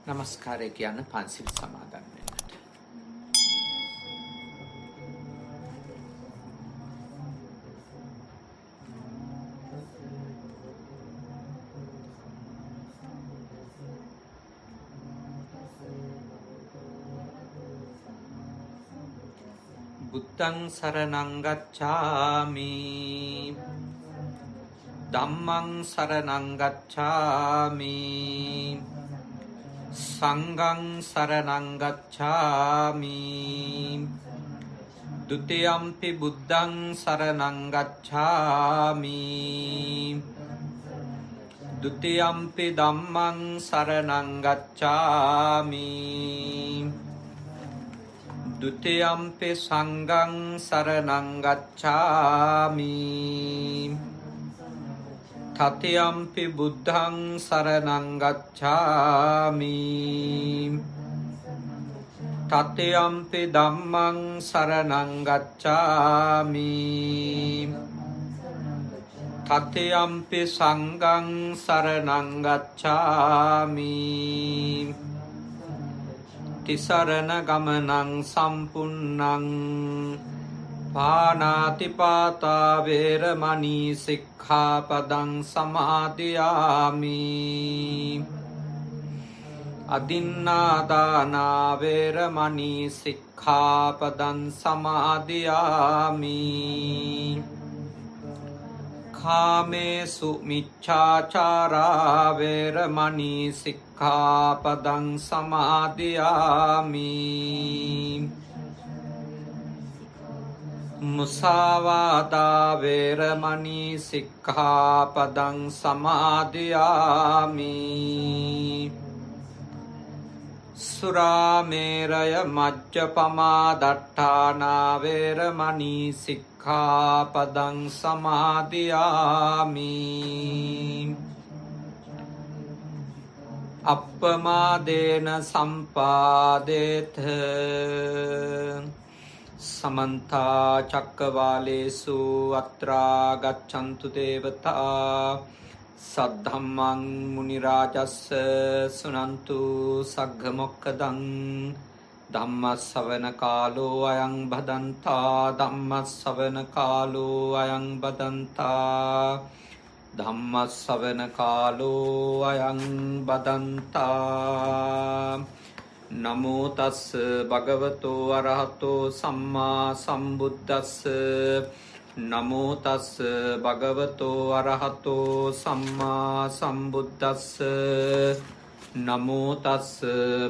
නමස්කාරය කියන්න පන්සිල් සමාදන් වෙන්නට. බුද්ධං සරණං ගච්ඡාමි ධම්මං සරණං ගච්ඡාමි සංඝං සරණං ගච්ඡාමි ဒုတိယံ පි බුද්ධං සරණං ගච්ඡාමි ဒုတိယံ පි ධම්මං සරණං ගච්ඡාමි ဒုတိယံ පි සංඝං සරණං ගච්ඡාමි တတိယံ පි බුද්ධං සරණං ගච්ඡාමි တတိယံ පි ධම්මං සරණං ගච්ඡාමි တတိယံ පි සංඝං සරණං ගච්ඡාමි တိสรณගමනං සම්පුන්නං පානාති පාතා වේරමණී සික්ඛාපදං සමාදියාමි අදින්නාදානා වේරමණී සික්ඛාපදං සමාදියාමි කාමේසු මිච්ඡාචාරා වේරමණී සික්ඛාපදං සමාදියාමි මුසාවාදා වේරමණී සික්ඛාපදං සමාදියාමි සුරාමේරය මජ්ජපමා දට්ඨානා වේරමණී සික්ඛාපදං සමාදියාමි අප්පමාදේන සම්පාදේත සමන්තා චක්කවාලේසු අත්‍රා ගච්ඡන්තු දේවතා සද්ධම්මං මුනි රාජස්ස සුනන්තු සග්ග මොක්ඛදං ධම්මස්සවන කාලෝ අයං බදන්තා ධම්මස්සවන කාලෝ අයං බදන්තා ධම්මස්සවන කාලෝ අයං බදන්තා නමෝ තස්ස භගවතෝ අරහතෝ සම්මා සම්බුද්දස්ස නමෝ තස්ස භගවතෝ අරහතෝ සම්මා සම්බුද්දස්ස නමෝ තස්ස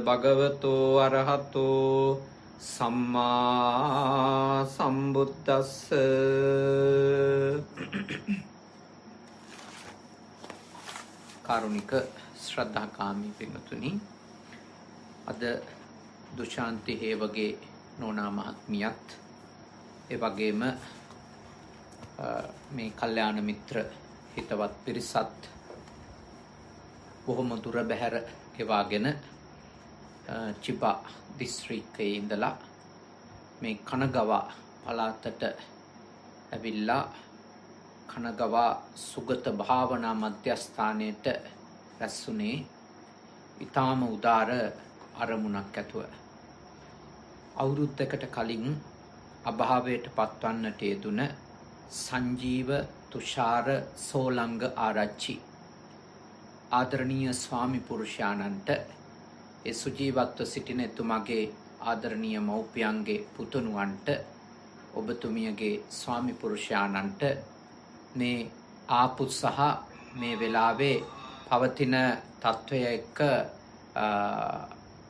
භගවතෝ අරහතෝ සම්මා සම්බුද්දස්ස කාරුණික ශ්‍රද්ධාකාමී පින්වතුනි, අද දුශාන්ති හේවගේ නෝනා මහත්මියත් ඒ වගේම මේ කල්යාණ මිත්‍ර හිතවත් පිරිසත් බොහොම දුර බැහැර ගෙවාගෙන චිපා දිස්ත්‍රික්කයේ ඉඳලා මේ කනගවා පළාතට ඇවිල්ලා කනගවා සුගත භාවනා මධ්‍යස්ථානයට රැස්ුනේ ඊටාම උදාර අරමුණක් ඇතුව. අවුරුද්දකට කලින් අභාවයට පත්වන්නට යෙදුන සංජීව තුෂාර සෝලංග ආරච්චි ආදරණීය ස්වාමි පුරුෂයාණන්ට, ඒ සුජීවත්ව සිටින එතුමාගේ ආදරණීය මව්පියන්ගේ පුතුණුවන්ට, ඔබතුමියගේ ස්වාමි පුරුෂයාණන්ට මේ ආපු සහ මේ වෙලාවේ පවතින තත්වය එක්ක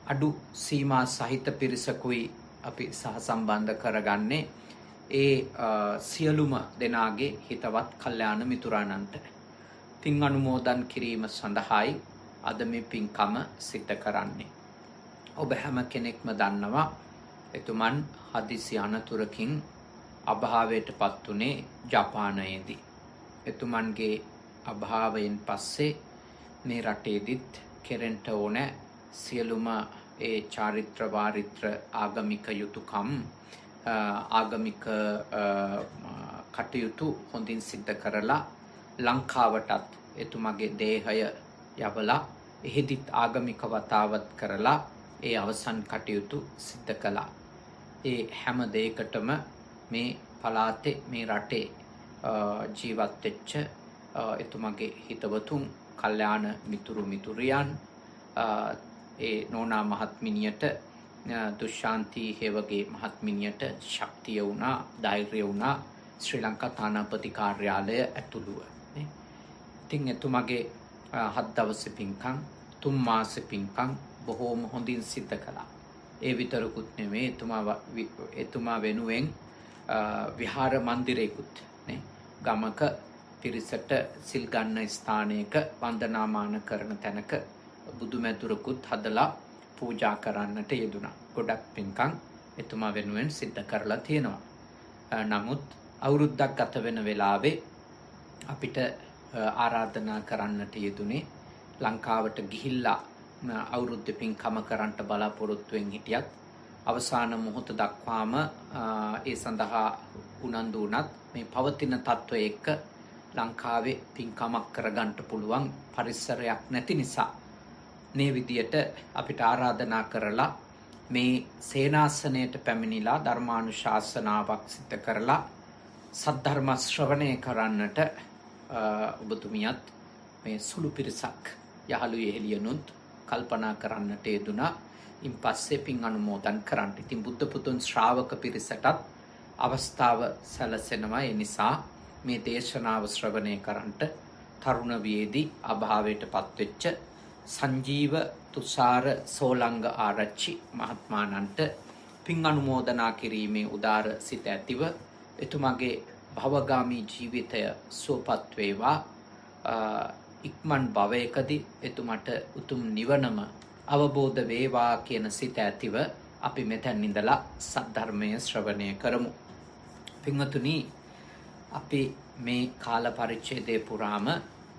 අඩු සීමා සහිත පිරිසකුයි අපි සහසම්බන්ධ කරගන්නේ ඒ සියලුම දෙනාගේ හිතවත් කල්යාණ මිතුරාණන්ට පින් අනුමෝදන් කිරීම සඳහායි අද මේ පින්කම සිද්ධ කරන්නේ. ඔබ හැම කෙනෙක්ම දන්නවා එතුමන් හදිසි අනතුරකින් අභාවයට පත් වුණේ ජපානයේදී. එතුමන්ගේ අභාවයෙන් පස්සේ මේ රටේදිත් කෙරෙන්ට ඕන සියලුම ඒ චාරිත්‍ර වාරිත්‍ර ආගමික යුතුයකම් ආගමික කටයුතු හොඳින් සිද්ධ කරලා ලංකාවටත් එතුමගේ දේහය යවලා එහෙදිත් ආගමික වතාවත් කරලා ඒ අවසන් කටයුතු සිද්ධ කළා. ඒ හැම දෙයකටම මේ පළාතේ මේ රටේ ජීවත් වෙච්ච එතුමගේ හිතවතුන්, කල්යාණ මිතුරු මිතුරියන්, ඒ නෝනා මහත්මිනියට, දුෂාන්ති හේවගේ මහත්මිනියට ශක්තිය වුණා, ධෛර්යය වුණා ශ්‍රී ලංකා තානාපති කාර්යාලය ඇතුළුව. ඉතින් එතුමගේ 7 දවසේ පින්කම්, 3 මාසේ පින්කම් බොහෝම හොඳින් සිද්ධ කළා. ඒ විතරකුත් නෙමෙයි, එතුමා වෙනුවෙන් විහාර මන්දිරයකුත් ගමක පිරිසට සිල් ගන්න ස්ථානයක වන්දනාමාන කරන තැනක බුදුමැදුරකුත් හදලා පූජා කරන්නට යෙදුණා. ගොඩක් පින්කම් එතුමා වෙනුවෙන් සිද්ධ කරලා තියෙනවා. නමුත් අවුරුද්දක් ගත වෙන වෙලාවේ අපිට ආරාධනා කරන්නට යෙදුනේ ලංකාවට ගිහිල්ලා අවුරුද්ද පින්කම කරන්නට බලාපොරොත්තුවෙන් හිටියත් අවසාන මොහොත දක්වාම ඒ සඳහා උනන්දු වුණත් මේ පවතින තත්ත්වය එක්ක ලංකාවේ පින්කමක් කරගන්න පුළුවන් පරිසරයක් නැති නිසා මේ විදියට අපිට ආරාධනා කරලා මේ සේනාසනයට පැමිණිලා ධර්මානුශාසනාවක් සිදු කරලා සද්ධර්ම ශ්‍රවණය කරන්නට ඔබතුමියත් මේ සුළු පිරිසක් යහළු යෙහෙළියනුත් කල්පනා කරන්නට යෙදුණා. ඉන් පස්සේ පින් අනුමෝදන් කරන්න. ඉතින් බුද්ධ පුතුන් ශ්‍රාවක පිරිසටත් අවස්ථාව සැලසෙනවා. ඒ නිසා මේ දේශනාව ශ්‍රවණය කරන්නට තරුණ වියේදී අභාවයට පත්වෙච්ච සංජීව තුෂාර සෝලංග ආරච්චි මහත්මාණන්ට පින් අනුමෝදනා කිරීමේ උදාර සිත ඇතිව එතුමාගේ භවගාමී ජීවිතය සුවපත් වේවා. ඉක්මන් භවයකදී එතුමට උතුම් නිවනම අවබෝධ වේවා කියන සිත ඇතිව අපි මෙතැන් ඉඳලා සද්ධර්මය ශ්‍රවණය කරමු. පින්වතුනි, අපි මේ කාල පරිච්ඡේදය පුරාම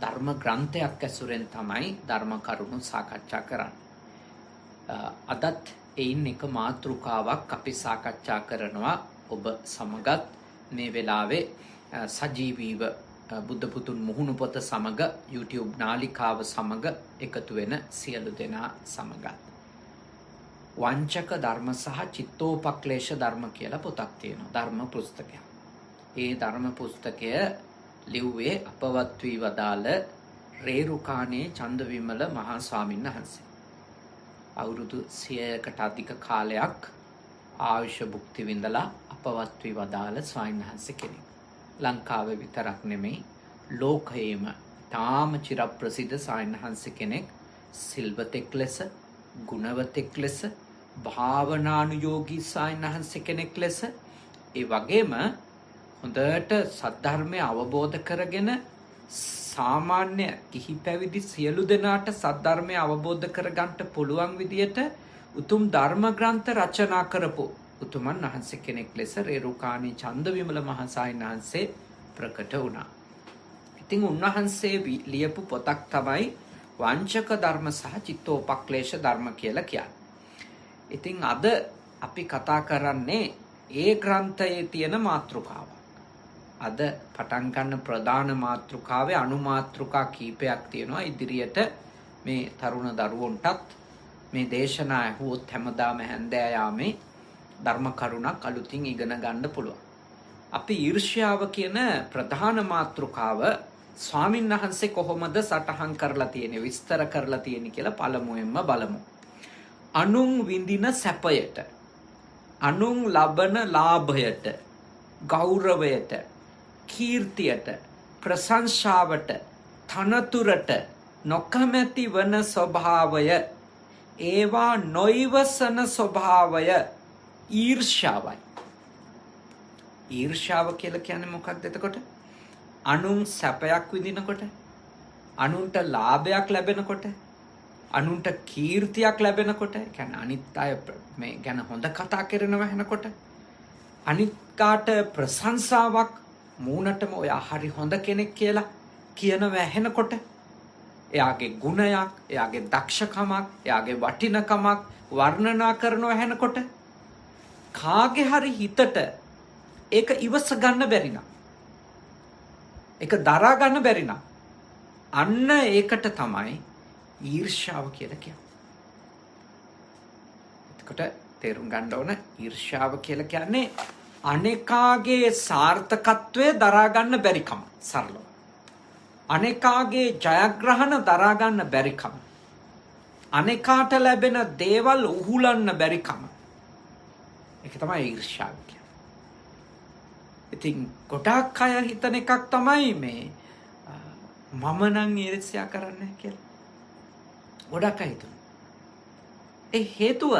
ධර්ම ග්‍රන්ථයක් ඇසුරෙන් තමයි ධර්ම කරුණු සාකච්ඡා කරන්නේ. අදත් එයින් එක මාතෘකාවක් අපි සාකච්ඡා කරනවා ඔබ සමගත් මේ වෙලාවේ සජීවීව බුද්ධ පුතුන් මුහුණු පොත සමග YouTube නාලිකාව සමග එකතු වෙන සියලු දෙනා සමගත්. වංචක ධර්ම සහ චිත්තෝපක්ලේශ ධර්ම කියලා පොතක් තියෙනවා, ධර්ම පුස්තකයක්. ඒ ධර්ම පුස්තකය ලිව්වේ අපවත් වී වදාළ රේරුකාණේ චන්දවිමල මහා ස්වාමීන් වහන්සේ. අවුරුදු 100කට අධික කාලයක් ආයුෂ භුක්ති විඳලා අපවත් වී වදාළ ස්වාමීන් වහන්සේ කෙනෙක්. ලංකාවේ විතරක් නෙමෙයි ලෝකයේම තාම චිරප්‍රසිද්ධ ස්වාමීන් වහන්සේ කෙනෙක්. සිල්වතෙක් ලෙස, ගුණවතෙක් ලෙස, භාවනානුයෝගී ස්වාමීන් වහන්සේ කෙනෙක් ලෙස, ඒ වගේම හොඳට සද්ධර්මය අවබෝධ කරගෙන සාමාන්‍ය කිහි පැවිදි සියලු දෙනාට සද්ධර්මය අවබෝධ කරගන්න පුළුවන් විදියට උතුම් ධර්ම ග්‍රන්ථ රචනා කරපු උතුමන් වහන්සේ කෙනෙක් ලෙස රේරුකාණේ චන්දවිමල මහා ස්වාමීන් වහන්සේ ප්‍රකට වුණා. ඉතින් උන්වහන්සේ ලියපු පොතක් තමයි වංචක ධර්ම සහ චිත්තෝපක්ලේශ ධර්ම කියලා කියන්නේ. ඉතින් අද අපි කතා කරන්නේ ඒ ග්‍රන්ථයේ තියෙන මාතෘකාව. අද පටන් ගන්න ප්‍රධාන මාතෘකාවේ අනුමාතෘකා කීපයක් තියෙනවා. ඉදිරියට මේ තරුණ දරුවන්ටත් මේ දේශනා ඇහුවොත් හැමදාම හැන්දෑ යාමේ ධර්ම කරුණක් අලුතින් ඉගෙන ගන්න පුළුවන්. අපි ඊර්ෂ්‍යාව කියන ප්‍රධාන මාතෘකාව ස්වාමින් වහන්සේ කොහොමද සටහන් කරලා තියෙන්නේ, විස්තර කරලා තියෙන්නේ කියලා පළමුවෙන්ම බලමු. අනුන් විඳින සැපයට, අනුන් ලබන ලාභයට, ගෞරවයට, කීර්තියට, ප්‍රශංසාවට, තනතුරට නොකමැති වන ස්වභාවය, ඒවා නොයිවසන ස්වභාවය ඊර්ෂ්‍යාවයි. ඊර්ෂ්‍යාව කියලා කියන්නේ මොකක්ද එතකොට? අනුන් සැපයක් විඳිනකොට, අනුන්ට ලාභයක් ලැබෙනකොට, අනුන්ට කීර්තියක් ලැබෙනකොට, කියන්නේ අනිත් අය මේ ගැන හොඳ කතා කරනවා වෙනකොට, අනිත් කාට ප්‍රශංසාවක්, මූණටම ඔයා හරි හොඳ කෙනෙක් කියලා කියනවා ඇහෙනකොට, එයාගේ ගුණයක්, එයාගේ දක්ෂකමක්, එයාගේ වටිනකමක් වර්ණනා කරනවා ඇහෙනකොට කාගේ හරි හිතට ඒක ඉවස ගන්න බැරි නම්, ඒක දරා ගන්න බැරි නම්, අන්න ඒකට තමයි ඊර්ෂ්‍යාව කියලා කියනවා. එතකොට තේරුම් ගන්න ඕන ඊර්ෂ්‍යාව කියලා කියන්නේ අනේකාගේ සාර්ථකත්වය දරා ගන්න බැරිකම. සරලව. අනේකාගේ ජයග්‍රහණ දරා ගන්න බැරිකම. අනේකාට ලැබෙන දේවල් උහුලන්න බැරිකම. ඒක තමයි ඊර්ෂ්‍යාව කියන්නේ. ඉතින් ගොඩාක් අය හිතන එකක් තමයි මේ මම නම් ඊර්ෂ්‍යා කරන්නේ කියලා. ගොඩක් අය හිතන. ඒ හේතුව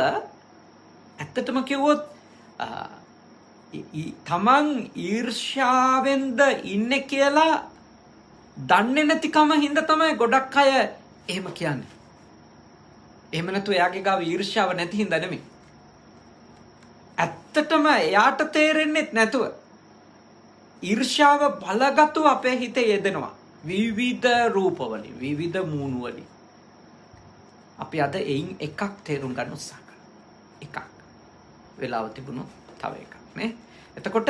ඇත්තටම කිව්වොත් තමන් ඊර්ෂ්‍යාවෙන්ද ඉන්නේ කියලා දන්නේ නැතිකම හින්දා තමයි ගොඩක් අය එහෙම කියන්නේ. එහෙම නැතු එයාගේ ගාව ඊර්ෂ්‍යාව නැති හින්දා නෙමෙයි. ඇත්තටම එයාට තේරෙන්නේ නැතුව ඊර්ෂ්‍යාව බලගත්ව අපේ හිතේ යෙදෙනවා. විවිධ රූපවලින්, විවිධ මූණු වලින්. අපි අද එයින් එකක් තේරුම් ගන්න උත්සාහ කරනවා. එකක්. වෙලාව තිබුණොත් තව එකක් නේ. එතකොට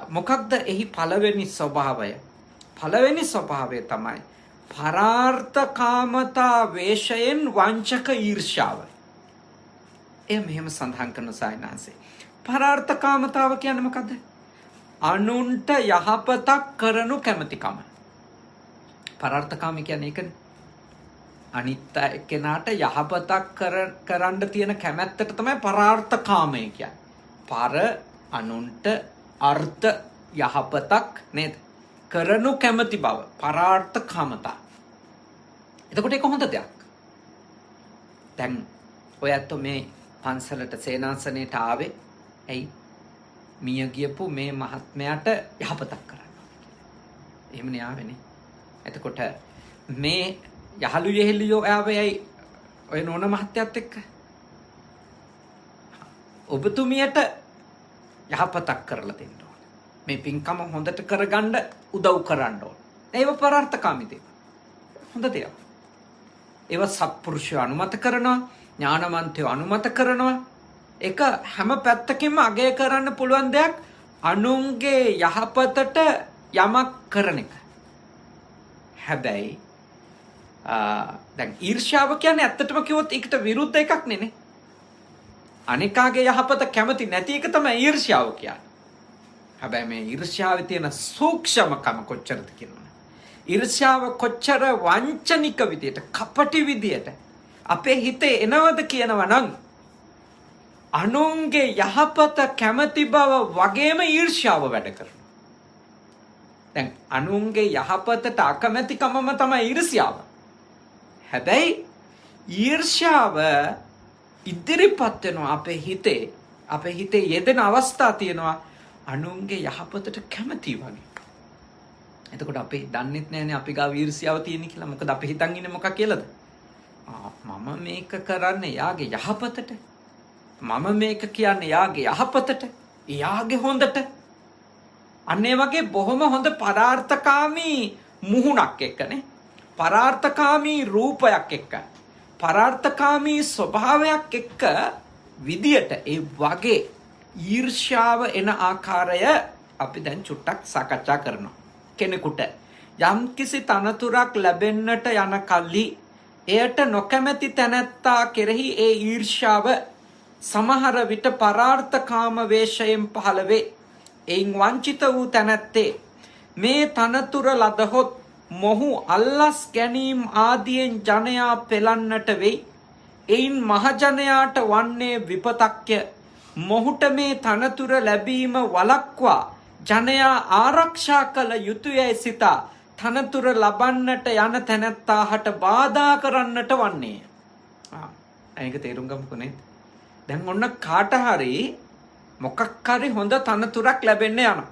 මොකක්ද එහි පළවෙනි ස්වභාවය? පළවෙනි ස්වභාවය තමයි පරාර්ථකාමතා වේශයෙන් වංචක ඊර්ෂ්‍යාව. එය මෙහෙම සඳහන් කරන සායනාසේ. පරාර්ථකාමතාව කියන්නේ මොකද්ද? අනුන්ට යහපතක් කරනු කැමැතිකම. පරාර්ථකාමී කියන්නේ ඒකනේ. අනිත් කෙනාට යහපතක් කරන්න තියෙන කැමැත්තට තමයි පරාර්ථකාමය කියන්නේ. පර අනුන්ට අර්ථ යහපතක් නේද? කරනු කැමැති බව පරාර්ථකාමතා. එතකොට ඒක හොඳ දෙයක්. දැන් ඔයත් මේ පන්සලට සේනාසනයට ආවේ ඇයි? මිය ගියපු මේ මහත්මයාට යහපතක් කරන්න. එහෙමනේ ආවේනේ. එතකොට මේ යහළු යෙහෙලියෝ ආවේ ඔය නෝන මහත්තයත් එක්ක ඔබතුමියට යහපතක් කරලා දෙන්න ඕන. මේ පින්කම හොඳට කරගන්න උදව් කරන්න ඕන. ඒව පරාර්ථකාමී දේවල්. හොඳ දේවල්. ඒව සත්පුරුෂයෝ අනුමත කරනවා, ඥානවන්තයෝ අනුමත කරනවා. ඒක හැම පැත්තකින්ම අගය කරන්න පුළුවන් දෙයක්. අනුන්ගේ යහපතට යමක් කරන එක. හැබැයි දැන් ඊර්ෂ්‍යාව කියන්නේ ඇත්තටම කිව්වොත් ඒකට විරුද්ධ එකක් නෙනේ. අනිකාගේ යහපත කැමති නැති එක තමයි ඊර්ෂ්‍යාව කියන්නේ. හැබැයි මේ ඊර්ෂ්‍යාවේ තියෙන සූක්ෂමකම කොච්චරද කියනවනේ. ඊර්ෂ්‍යාව කොච්චර වංචනික විදියට, කපටි විදියට අපේ හිතේ එනවද කියනවා නම් අනුන්ගේ යහපත කැමති බව වගේම ඊර්ෂ්‍යාව වැඩ කරනවා. දැන් අනුන්ගේ යහපතට අකමැතිකමම තමයි ඊර්ෂ්‍යාව. හැබැයි ඊර්ෂ්‍යාව ඉදිරිපත් වෙනවා අපේ හිතේ යෙදෙන අවස්ථා තියෙනවා අනුන්ගේ යහපතට කැමති වගේ. එතකොට අපි දන්නෙත් නැහැනේ අපි ගාව ඊර්ෂ්‍යාව තියෙන කියලා. මොකද අපි හිතන් ඉන්නේ මොකක් කියලාද? මම මේක කරන්නේ යාගේ යහපතට. මම මේක කියන්නේ යාගේ යහපතට. යාගේ හොඳට. අන්න ඒ වගේ බොහොම හොඳ පරාර්ථකාමී මුහුණක් එක්කනේ. පරාර්ථකාමී රූපයක් එක්ක. පරාර්ථකාමී ස්වභාවයක් එක්ක විදියට ඒ වගේ ඊර්ෂ්‍යාව එන ආකාරය අපි දැන් චුට්ටක් සාකච්ඡා කරනවා. කෙනෙකුට යම්කිසි තනතුරක් ලැබෙන්නට යන කල්හි එයට නොකැමැති තැනැත්තා කෙරෙහි ඒ ඊර්ෂ්‍යාව සමහර විට පරාර්ථකාම වේශයෙන් පහළ වේ. එයින් වංචිත වූ තැනැත්තේ මේ තනතුර ලදහොත් මොහු අල්ලස් ගැනීම් ආදියෙන් ජනයා පෙළන්නට වෙයි. එයින් මහජනයාට වන්නේ විපතක්ය. මොහුට මේ තනතුර ලැබීම වළක්වා ජනයා ආරක්ෂා කළ යුතුයයි සිතා තනතුර ලබන්නට යන තැනැත්තාහට බාධා කරන්නට වන්නේ. ඒක තේරුම් ගමුකෝ නේද? දැන් ඔන්න කාට හරි මොකක් හරි හොඳ තනතුරක් ලැබෙන්න යනවා.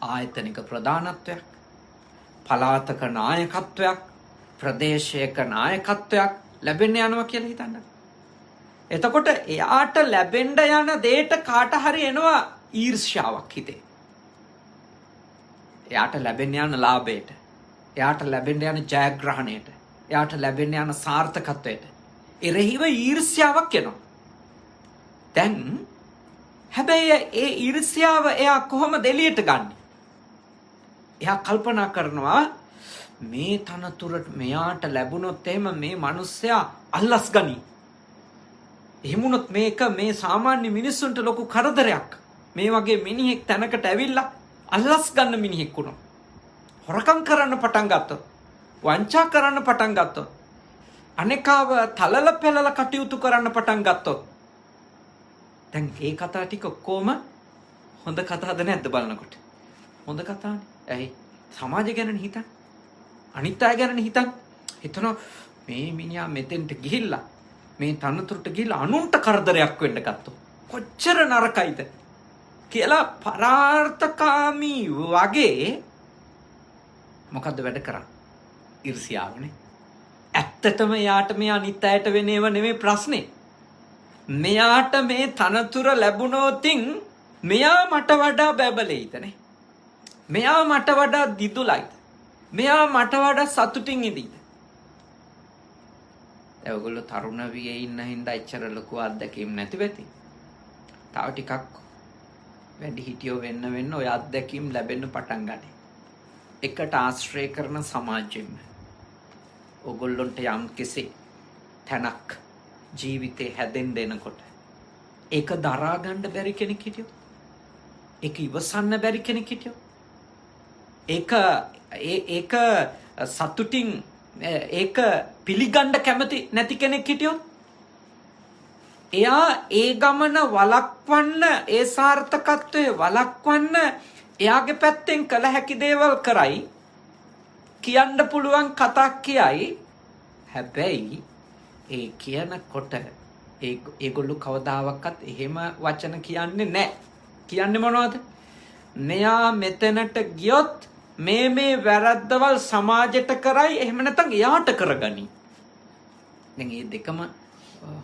ආයතනික ප්‍රධානත්වයක්, පළාතක නායකත්වයක්, ප්‍රදේශයක නායකත්වයක් ලැබෙන්න යනවා කියලා හිතන්න. එතකොට එයාට ලැබෙන්න යන දෙයට කාට හරි එනවා ඊර්ෂ්‍යාවක් හිතේ. එයාට ලැබෙන්න යන ලාභයට, එයාට ලැබෙන්න යන ජයග්‍රහණයට, එයාට ලැබෙන්න යන සාර්ථකත්වයට එරෙහිව ඊර්ෂ්‍යාවක් එනවා. දැන් හැබැයි ඒ ඊර්ෂ්‍යාව එයා කොහොමද එළියට ගන්නෙ? එයා කල්පනා කරනවා මේ තනතුරට මෙයාට ලැබුණොත් එහෙම මේ මිනිස්සයා අල්ලස් ගනි. එහෙම වුණොත් මේක මේ සාමාන්‍ය මිනිස්සුන්ට ලොකු කරදරයක්. මේ වගේ මිනිහෙක් තැනකට ඇවිල්ලා අල්ලස් ගන්න මිනිහෙක් වුණා. හොරකම් කරන්න පටන් ගත්තොත්, වංචා කරන්න පටන් ගත්තොත්, අනේකාව තලල පෙලල කටයුතු කරන්න පටන් ගත්තොත්, දැන් ඒ කතා ටික ඔක්කොම හොඳ කතාද නැද්ද බලනකොට? හොඳ කතානේ. ඇයි? සමාජය ගැන හිතන්න. අනිත් අය ගැන හිතන්න. හිතනවා මේ මිනිහා මෙතෙන්ට ගිහිල්ලා මේ තනතුරට ගිහිල්ලා අනුන්ට කරදරයක් වෙන්න ගත්තොත් කොච්චර නරකයිද කියලා පරාර්ථකාමී වගේ මොකද්ද වැඩ කරන්නේ? ඊර්ෂ්‍යාවනේ. ඇත්තටම යාට මේ අනිත් අයට වෙනේව නෙමෙයි ප්‍රශ්නේ. මෙයාට මේ තනතුර ලැබුණොතින් මෙයා මට වඩා බැබලෙයිදනේ. මෙයා මට වඩා දිදුලයිද? මෙයා මට වඩා සතුටින් ඉදීද? ඒගොල්ලෝ තරුණ වියේ ඉන්න හින්දා එච්චර ලොකු අත්දැකීම් නැති වෙති. තව ටිකක් වැඩි හිටියෝ වෙන්න ඔය අත්දැකීම් ලැබෙන්න පටන් ගන්නේ. එකට ආශ්‍රය කරන සමාජෙම ඔගොල්ලොන්ට යම් කෙසේ තැනක් ජීවිතේ හැදෙන්න දෙනකොට ඒක දරා ගන්න බැරි කෙනෙක් හිටියෝ, ඒක ඉවසන්න බැරි කෙනෙක් හිටියෝ, ඒක සතුටින් ඒක පිළිගන්න කැමති නැති කෙනෙක් හිටියොත් එයා ඒ ගමන වළක්වන්න, ඒ සාර්ථකත්වයේ වළක්වන්න එයාගේ පැත්තෙන් කළ හැකි දේවල් කරයි, කියන්න පුළුවන් කතා කියයි. හැබැයි ඒ කියනකොට ඒගොල්ලෝ කවදාවත් එහෙම වචන කියන්නේ නැහැ. කියන්නේ මොනවද? මෙයා මෙතනට ගියොත් මේ වැරද්දවල් සමාජයට කරයි, එහෙම නැත්නම් එයාට කරගනි. දැන් මේ දෙකම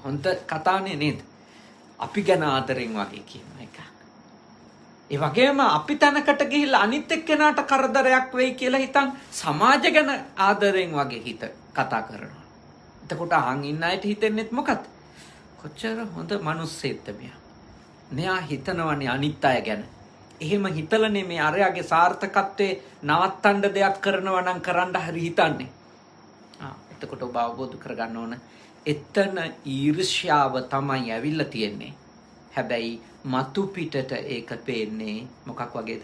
හොඳ කතානේ නේද? අපි ගැන ආදරෙන් වගේ කියන එක. ඒ වගේම අපි තැනකට ගිහිල්ලා අනිත් එක්කෙනාට කරදරයක් වෙයි කියලා හිතන් සමාජ ගැන ආදරෙන් වගේ හිත කතා කරනවා. එතකොට අහන් ඉන්න අයට හිතෙන්නේත් මොකක්ද? කොච්චර හොඳ මිනිස්සෙක්ද මෙයා. මෙයා හිතනවනේ අනිත් අය ගැන. එහෙම හිතලනේ මේ අරයාගේ සාර්ථකත්වයේ නවත්තන්න දෙයක් කරනවා නම් කරන්න හරි හිතන්නේ. එතකොට ඔබ අවබෝධ කරගන්න ඕන එතන ඊර්ෂ්‍යාව තමයි ඇවිල්ලා තියෙන්නේ. හැබැයි මතු පිටට ඒක පේන්නේ මොකක් වගේද?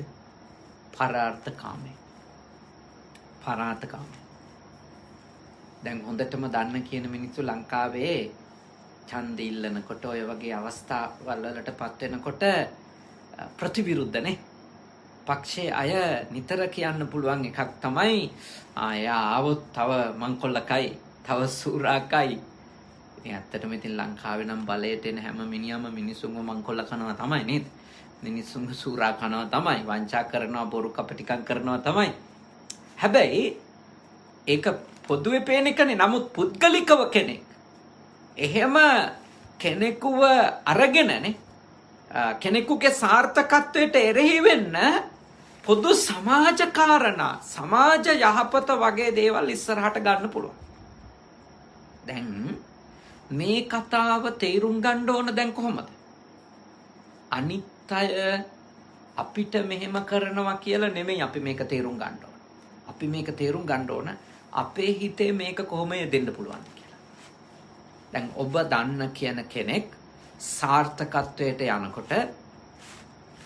පරාර්ථකාමී. පරාර්ථකාමී. දැන් හොඳටම දන්න කියන මිනිස්සු ලංකාවේ ඡන්ද ඉල්ලනකොට ඔය වගේ අවස්ථාවල් වලටපත් වෙනකොට ප්‍රතිවිරුද්ධනේ. පක්ෂයේ අය නිතර කියන්න පුළුවන් එකක් තමයි එයා ආවොත් තව මංකොල්ලකයි, තව සූරාකයි. ඉතින් ඇත්තටම ඉතින් ලංකාවේ නම් බලයට එන හැම මිනිහම මිනිසුන්ව මංකොල්ල කනවා තමයි නේද? මිනිසුන්ව සූරා කනවා තමයි, වංචා කරනවා, බොරු කපටිකම් කරනවා තමයි. හැබැයි ඒක පොදුවේ පේන එකනේ. නමුත් පුද්ගලිකව කෙනෙක් එහෙම කෙනෙකුව අරගෙනනේ කෙනෙකුගේ සාර්ථකත්වයට එරෙහි වෙන්න පොදු සමාජ කාරණා, සමාජ යහපත වගේ දේවල් ඉස්සරහට ගන්න පුළුවන්. දැන් මේ කතාව තේරුම් ගන්න ඕන දැන් කොහොමද? අනිත් අය අපිට මෙහෙම කරනවා කියලා නෙමෙයි අපි මේක තේරුම් ගන්න ඕන. අපි මේක තේරුම් ගන්න ඕන අපේ හිතේ මේක කොහොම යෙදෙන්න පුළුවන් කියලා. දැන් ඔබ දන්න කියන කෙනෙක් සාර්ථකත්වයට යනකොට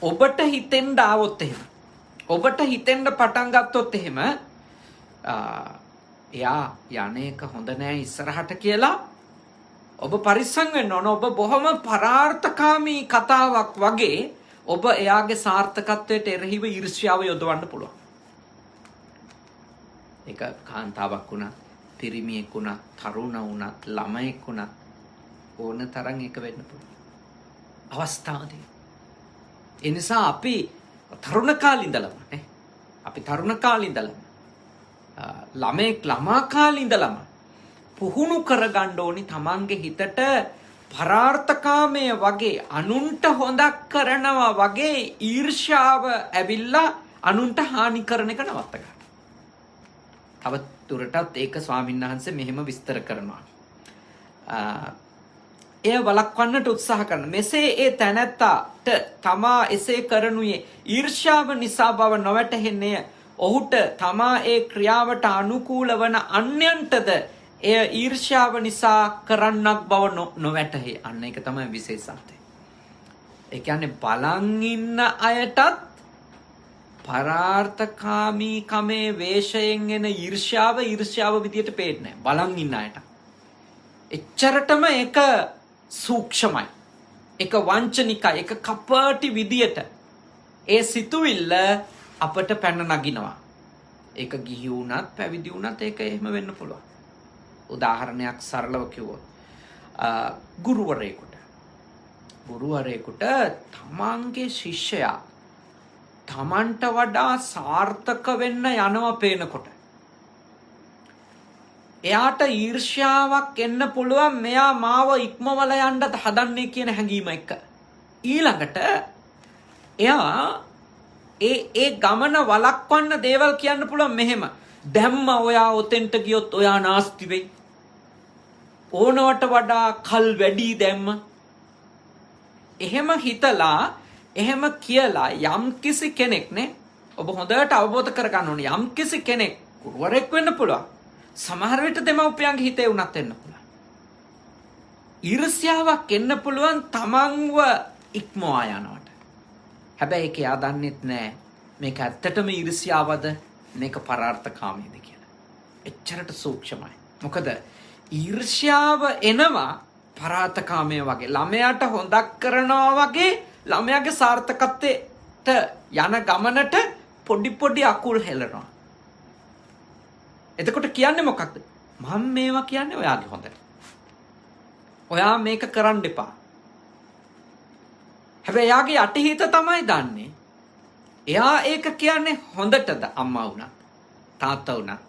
ඔබට හිතෙන්න ආවොත් එහෙම, ඔබට හිතෙන්න පටන් ගත්තොත් එහෙම එයා යන්නේක හොඳ නෑ ඉස්සරහට කියලා ඔබ පරිස්සම් වෙන්න ඕන. ඔබ බොහොම පරාර්ථකාමී කතාවක් වගේ ඔබ එයාගේ සාර්ථකත්වයට එරෙහිව ඊර්ෂ්‍යාව යොදවන්න පුළුවන්. ඒක කාන්තාවක් වුණත්, පිරිමියෙක් වුණත්, තරුණ වුණත්, ළමයෙක් වුණත් ඕන තරම් එක වෙන්න පුළුවන් අවස්ථාවදී. ඒ නිසා අපි තරුණ කාලේ ඉඳලම නේ, අපි තරුණ කාලේ ඉඳලම ළමෙක් ළමා කාලේ ඉඳලම පුහුණු කරගන්න ඕනි තමන්ගේ හිතට පරාර්ථකාමයේ වගේ අනුන්ට හොඳක් කරනවා වගේ ඊර්ෂ්‍යාව ඇවිල්ලා අනුන්ට හානි කරන එක නවත්ත ගන්න. තව දුරටත් ඒක ස්වාමීන් වහන්සේ මෙහෙම විස්තර කරනවා. එය වළක්වන්නට උත්සාහ කරන. මෙසේ ඒ තැනැත්තාට තමා එසේ කරනුයේ ඊර්ෂ්‍යාව නිසා බව නොවැටහෙන්නේ ඔහුට තමා ඒ ක්‍රියාවට අනුකූල වන අන්‍යයන්ටද එය ඊර්ෂ්‍යාව නිසා කරන්නක් බව නොවැටහි. අන්න ඒක තමයි විශේෂත්වය. ඒ කියන්නේ බලන් ඉන්න අයටත් පරාර්ථකාමී කමේ වේශයෙන් එන ඊර්ෂ්‍යාව විදියට පේන්නේ නැහැ. බලන් ඉන්න අයට. එච්චරටම ඒක සූක්ෂමයි. ඒක වංචනිකයි. ඒක කපටි විදියට ඒ සිතුවිල්ල අපට පැන නගිනවා. ඒක ගිහි වුණත් පැවිදි වුණත් ඒක එහෙම වෙන්න පුළුවන්. උදාහරණයක් සරලව කිව්වොත් ගුරුවරයෙකුට තමන්ගේ ශිෂ්‍යයා තමන්ට වඩා සාර්ථක වෙන්න යනවා පේනකොට එයාට ඊර්ෂ්‍යාවක් එන්න පුළුවන්. මෙයා මාව ඉක්මවල යන්නත් හදන්නේ කියන හැඟීම එක්ක. ඊළඟට එයා ඒ ගමන වළක්වන්න දේවල් කියන්න පුළුවන් මෙහෙම. දැම්ම ඔයා ඔතෙන්ට ගියොත් ඔයා නාස්ති වෙයි. ඕනවට වඩා කල් වැඩි දැම්ම. එහෙම හිතලා එහෙම කියලා යම්කිසි කෙනෙක් නේ ඔබ හොඳට අවබෝධ කරගන්න ඕනේ. යම්කිසි කෙනෙක් ගුරුවරයෙක් වෙන්න පුළුවන්. සමහර විට දෙමව්පියන්ගේ හිතේ උනත් වෙන්න පුළුවන්. ඊර්ෂ්‍යාවක් එන්න පුළුවන් තමන්ව ඉක්මවා යනවට. හැබැයි ඒක යා දන්නෙත් නෑ මේක ඇත්තටම ඊර්ෂ්‍යාවද මේක පරාර්ථකාමීද කියලා. එච්චරට සූක්ෂමයි. මොකද ඊර්ෂ්‍යාව එනවා පරාර්ථකාමී වගේ. ළමයාට හොඳක් කරනවා වගේ ළමයාගේ සාර්ථකත්වයට යන ගමනට පොඩි අකුල් හෙලනවා. එතකොට කියන්නේ මොකක්ද? මම මේවා කියන්නේ ඔයාගේ හොඳට. ඔයා මේක කරන්න එපා. හැබැයි එයාගේ යටිහිත තමයි දන්නේ. එයා ඒක කියන්නේ හොඳටද අම්මා වුණත්, තාත්තා වුණත්,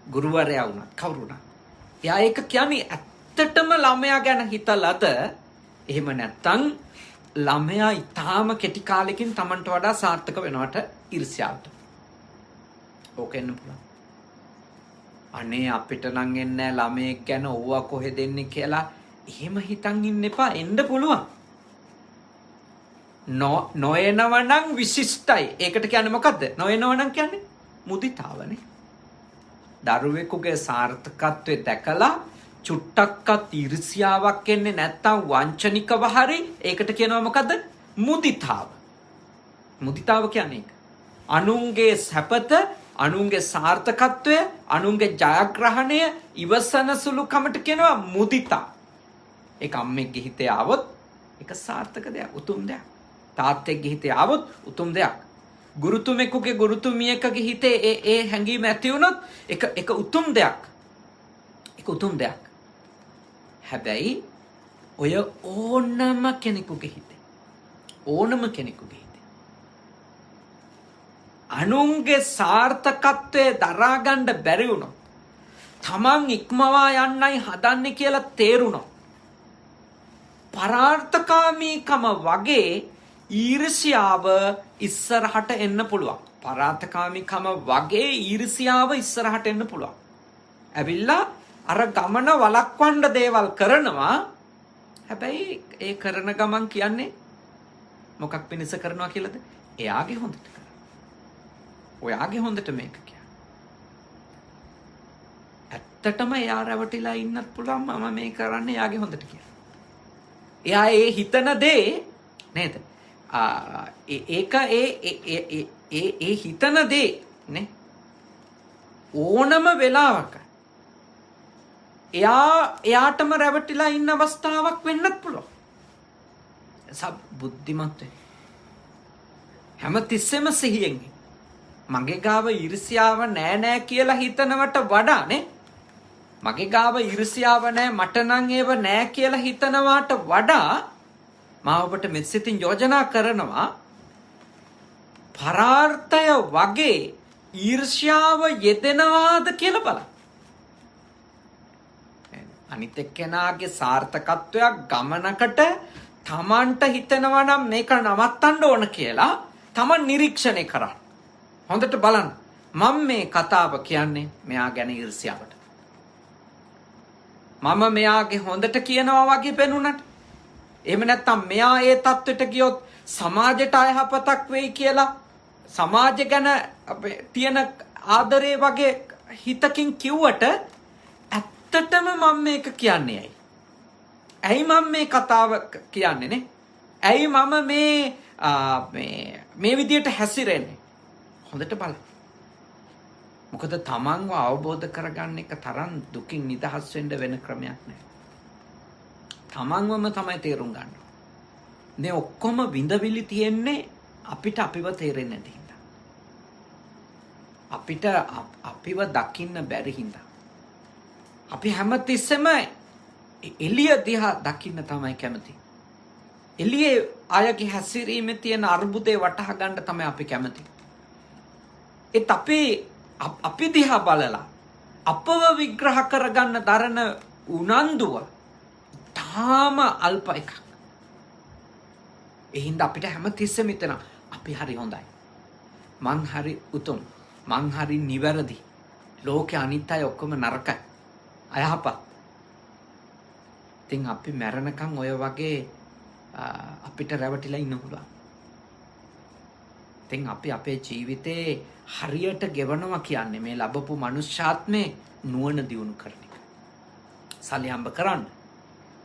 ගුරුවරයා වුණත්, කවුරු වුණත්. එයා ඒක කියන්නේ ඇත්තටම ළමයා ගැන හිතලාද? එහෙම නැත්තම් ළමයා ඊටාම කෙටි කාලෙකින් Tamanට වඩා සාර්ථක වෙනවට ඊර්ෂ්‍යාවට. ඕක එන්න පුළුවන්. අනේ අපිට නම් එන්නේ ළමයෙක් ගැන ඕවා කොහෙද එන්නේ කියලා එහෙම හිතන් ඉන්න එපා. එන්න පුළුවන්. නොයනවනම් විශිෂ්ටයි. ඒකට කියන්නේ මොකද්ද? නොයනවනම් කියන්නේ මුදිතාවනේ. දරුවෙකුගේ සාර්ථකත්වය දැකලා චුට්ටක්වත් ඊර්ෂ්‍යාවක් එන්නේ නැත්තම් වංචනිකව හරි ඒකට කියනවා මොකද්ද? මුදිතාව. මුදිතාව කියන්නේ ඒක. අනුන්ගේ සැපත, අනුන්ගේ සාර්ථකත්වය, අනුන්ගේ ජයග්‍රහණය ඉවසන සුළුකමට කියනවා මුදිතා. ඒක අම්මෙක්ගේ හිතේ ආවොත් ඒක සාර්ථක දෙයක්, උතුම් දෙයක්. තාත්තෙක්ගේ හිතේ ආවොත් උතුම් දෙයක්. ගුරුතුමෙකුගේ ගුරුතුමියකගේ හිතේ ඒ හැඟීම ඇති වුණොත් ඒක උතුම් දෙයක්. ඒක උතුම් දෙයක්. හැබැයි ඔය ඕනම කෙනෙකුගේ හිතේ අනුන්ගේ සාර්ථකත්වයේ දරාගන්න බැරි වුණොත්, තමන් ඉක්මවා යන්නයි හදන්නේ කියලා තේරුණොත්, පරාර්ථකාමීකම වගේ ඊර්ෂ්‍යාව ඉස්සරහට එන්න පුළුවන්. පරාර්ථකාමීකම වගේ ඊර්ෂ්‍යාව ඉස්සරහට එන්න පුළුවන්. ඇවිල්ලා අර ගමන වළක්වන්න දේවල් කරනවා. හැබැයි ඒ කරන ගමන් කියන්නේ මොකක් පිණිස කරනවා කියලාද? එයාගේ හොඳට කරනවා. ඔයාගේ හොඳට මේක කියන්නේ. ඇත්තටම එයා රැවටිලා ඉන්නත් පුළුවන්. මම මේ කරන්නේ එයාගේ හොඳට කියලා. එයා ඒ හිතන දේ නේද? ඒක ඒ හිතන දේ නේ ඕනම වෙලාවක එයාටම රැවටිලා ඉන්න අවස්ථාවක් වෙන්නත් පුළුවන්. බුද්ධිමත් වෙන්න. හැමතිස්සෙම සිහියෙන්. මගේ ගාව ඊර්ෂ්‍යාව නෑ කියලා හිතනවට වඩා නේ, මගේ ගාව ඊර්ෂ්‍යාව නෑ මට නම් ඒව නෑ කියලා හිතනවාට වඩා මා ඔබට මෙත්සිතින් යෝජනා කරනවා පරාර්ථය වගේ ඊර්ෂ්‍යාව යෙදෙනවාද කියලා බලන්න. අනිත් එක්කෙනාගේ සාර්ථකත්වයක් ගමනකට තමන්ට හිතෙනවා නම් මේක නවත්තන්න ඕන කියලා තමන් නිරීක්ෂණය කරන්න. හොඳට බලන්න. මම මේ කතාව කියන්නේ මෙයා ගැන ඊර්ෂ්‍යාවට. මම මෙයාගේ හොඳට කියනවා වගේ පෙනුනට, එහෙම නැත්නම් මෙයා ඒ தත්වෙට ගියොත් සමාජයට අයහපතක් වෙයි කියලා සමාජය ගැන තියෙන ආදරේ වගේ හිතකින් කිව්වට ඇත්තටම මම මේක කියන්නේ ඇයි මම මේ කතාව කියන්නේ නේ? ඇයි මම මේ විදියට හැසිරෙන්නේ? හොඳට බලන්න. මොකද තමන්ව අවබෝධ කරගන්න එක තරම් දුකින් නිදහස් වෙන්න වෙන ක්‍රමයක් නෑ. තමන්වම තමයි තේරුම් ගන්න. මේ ඔක්කොම විඳවිලි තියෙන්නේ අපිට අපිව තේරෙන්නේ නැති හින්දා. අපිට අපිව දකින්න බැරි හින්දා. අපි හැමතිස්සෙම එළිය දිහා දකින්න තමයි කැමති. එළියේ අයගේ හැසිරීමේ තියෙන අර්බුදේ වටහා ගන්න තමයි අපි කැමති. ඒත් අපි දිහා බලලා අපව විග්‍රහ කරගන්න දරන උනන්දුව තාම අල්ප එකක්. ඒ හින්දා අපිට හැමතිස්සෙම හිතෙන අපි හරි හොඳයි. මං හරි උතුම්. මං හරි නිවැරදි. ලෝකේ අනිත් අය ඔක්කොම නරකයි. අයහපත්. ඉතින් අපි මැරෙනකන් ඔය වගේ අපිට රැවටිලා ඉන්න පුළුවන්. ඉතින් අපි අපේ ජීවිතේ හරියට ගෙවනවා කියන්නේ මේ ලැබපු මනුෂ්‍යාත්මේ නුවණ දියුණු කරන එක. සල්ලි හම්බ කරන්න,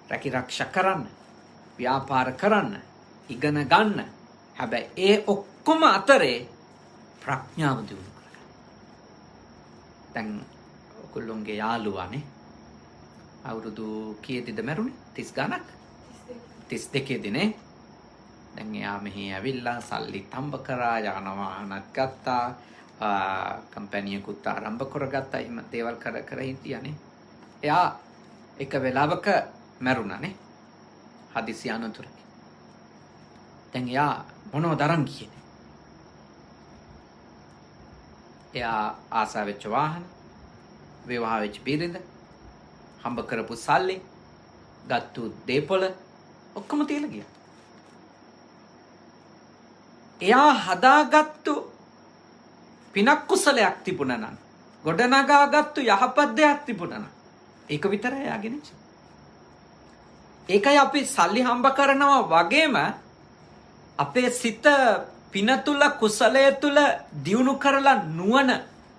රැකිරක්ෂා කරන්න, ව්‍යාපාර කරන්න, ඉගෙන ගන්න. හැබැයි ඒ ඔක්කොම අතරේ ප්‍රඥාව දියුණු කරගන්න. දැන් ඔයගොල්ලෝගේ යාළුවානේ අවුරුදු කීයේද මැරුණේ? 30 ගණක්? 32 දිනේ. දැන් එයා මෙහි ඇවිල්ලා සල්ලි හම්බ කරා, යාන වාහනත් ගත්තා, කම්පැනියකුත් ආරම්භ කරගත්තා. එහෙම දේවල් කර හිටියානේ. එයා එක වෙලාවක මැරුණානේ. හදිසි අනතුරකින්. දැන් එයා මොනවද අරන් ගියේ? එයා ආසා වෙච්ච වාහන, විවාහ වෙච්ච බිරිඳ, හම්බ කරපු සල්ලි, ගත්තු දේපොළ ඔක්කොම තියලා ගියා. එයා හදාගත්තු පිනක් කුසලයක් තිබුණා නම්, ගොඩනගාගත්තු යහපත් දෙයක් තිබුණා නම් ඒක විතරයි එයාගේ නේ. ඒකයි අපි සල්ලි හම්බ කරනවා වගේම අපේ සිත පින තුල කුසලය තුල දියුණු කරලා නුවණ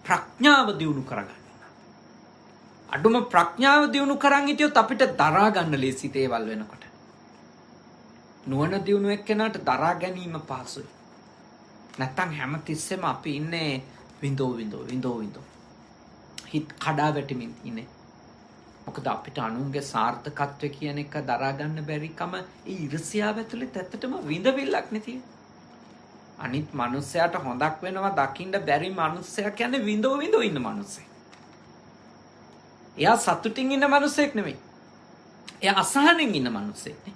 ප්‍රඥාව දියුණු කරගන්න. අඩුම ප්‍රඥාව දියුණු කරන් හිටියොත් අපිට දරා ගන්න ලේසි දේවල් වෙනකොට. නුවණ දියුණු එක්කෙනාට දරා ගැනීම පහසුයි. නැත්තම් හැමතිස්සෙම අපි ඉන්නේ විඳෝ. හිත කඩා වැටෙමින් ඉන්නේ. මොකද අපිට අනුන්ගේ සාර්ථකත්වය කියන එක දරා ගන්න බැරිකම ඒ ඊර්ෂ්‍යාව ඇතුලේ ඇත්තටම විඳවිල්ලක් නෙති. අනිත් මිනිස්සයාට හොඳක් වෙනවා දකින්න බැරි මිනිස්සයා කියන්නේ විඳෝ ඉන්න මිනිස්සෙක්. එයා සතුටින් ඉන්න මිනිස්සෙක් නෙමෙයි. එයා අසහනෙන් ඉන්න මිනිස්සෙක් නේ.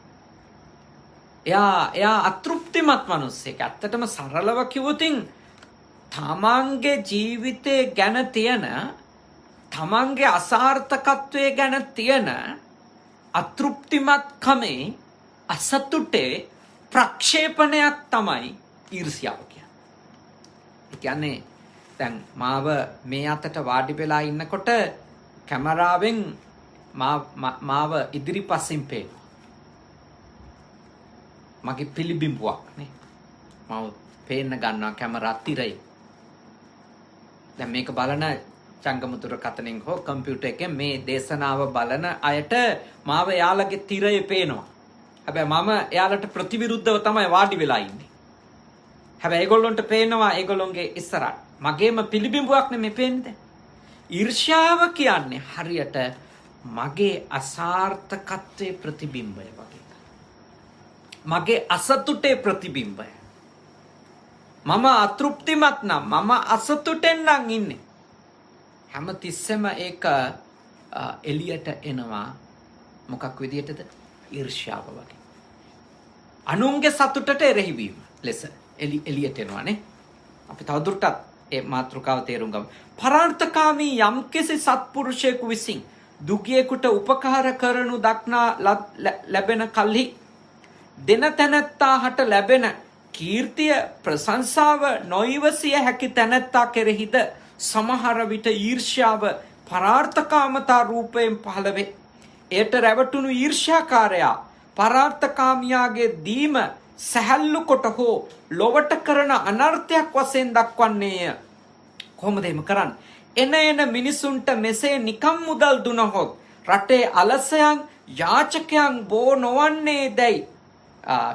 එයා අතෘප්තිමත් මිනිස්සෙක්. ඇත්තටම සරලව කිව්වොතින් තමන්ගේ ජීවිතේ ගැන තියෙන, තමන්ගේ අසාර්ථකත්වයේ ගැන තියෙන අතෘප්තිමත්කමේ අසතුටේ ප්‍රක්ෂේපණයක් තමයි ඊර්ෂ්‍යාව කියන්නේ. ඒ කියන්නේ දැන් මාව මේ අතට වාඩි වෙලා ඉන්නකොට කැමරාවෙන් මාව ඉදිරිපසින් පේනවා. මගේ පිළිබිඹුවක් නේ. මාව පේන්න ගන්නවා කැමරා තිරේ. දැන් මේක බලන චංගමුතුර කතනින් හෝ කම්පියුටර් එකෙන් මේ දේශනාව බලන අයට මාව යාළගේ තිරේ පේනවා. හැබැයි මම එයාලට ප්‍රතිවිරුද්ධව තමයි වාඩි වෙලා ඉන්නේ. හැබැයි ඒගොල්ලන්ට පේනවා ඒගොල්ලොන්ගේ ඉස්සරහට. මගේම පිළිබිඹුවක් නෙමෙයි පේන්නේ. ඊර්ෂ්‍යාව කියන්නේ හරියට මගේ අසාර්ථකත්වයේ ප්‍රතිබිම්බය වගේ. මගේ අසතුටේ ප්‍රතිබිම්බය. මම අතෘප්තිමත් නම්, මම අසතුටෙන් නම් ඉන්නේ. හැමතිස්සෙම ඒක එළියට එනවා. මොකක් විදියටද? ඊර්ෂ්‍යාව වගේ. අනුන්ගේ සතුටට එරෙහිවීම ලෙස එළියට එනවානේ. අපි තවදුරටත් ඒ මාතෘකාව තේරුම් ගමු. පරාර්ථකාමී යම්කිසි සත්පුරුෂයෙකු විසින් දුගියෙකුට උපකාර කරනු දක්නා ලැබෙන කල්හි දෙන තැනැත්තාට ලැබෙන කීර්තිය ප්‍රශංසාව නොයිවසිය හැකි තැනැත්තා කෙරෙහිද සමහර විට ඊර්ෂ්‍යාව පරාර්ථකාමතා රූපයෙන් පහළ වේ. එයට රැවටුණු ඊර්ෂ්‍යාකාරයා පරාර්ථකාමියාගේ දීම සැහැල්ලු කොට හෝ ලොවට කරන අනර්ථයක් වශයෙන් දක්වන්නේය. කොහොමද එහෙම කරන්නේ? එන මිනිසුන්ට මෙසේ නිකම් මුදල් දුනහොත් රටේ අලසයන් යාචකයන් බෝ නොවන්නේ දැයි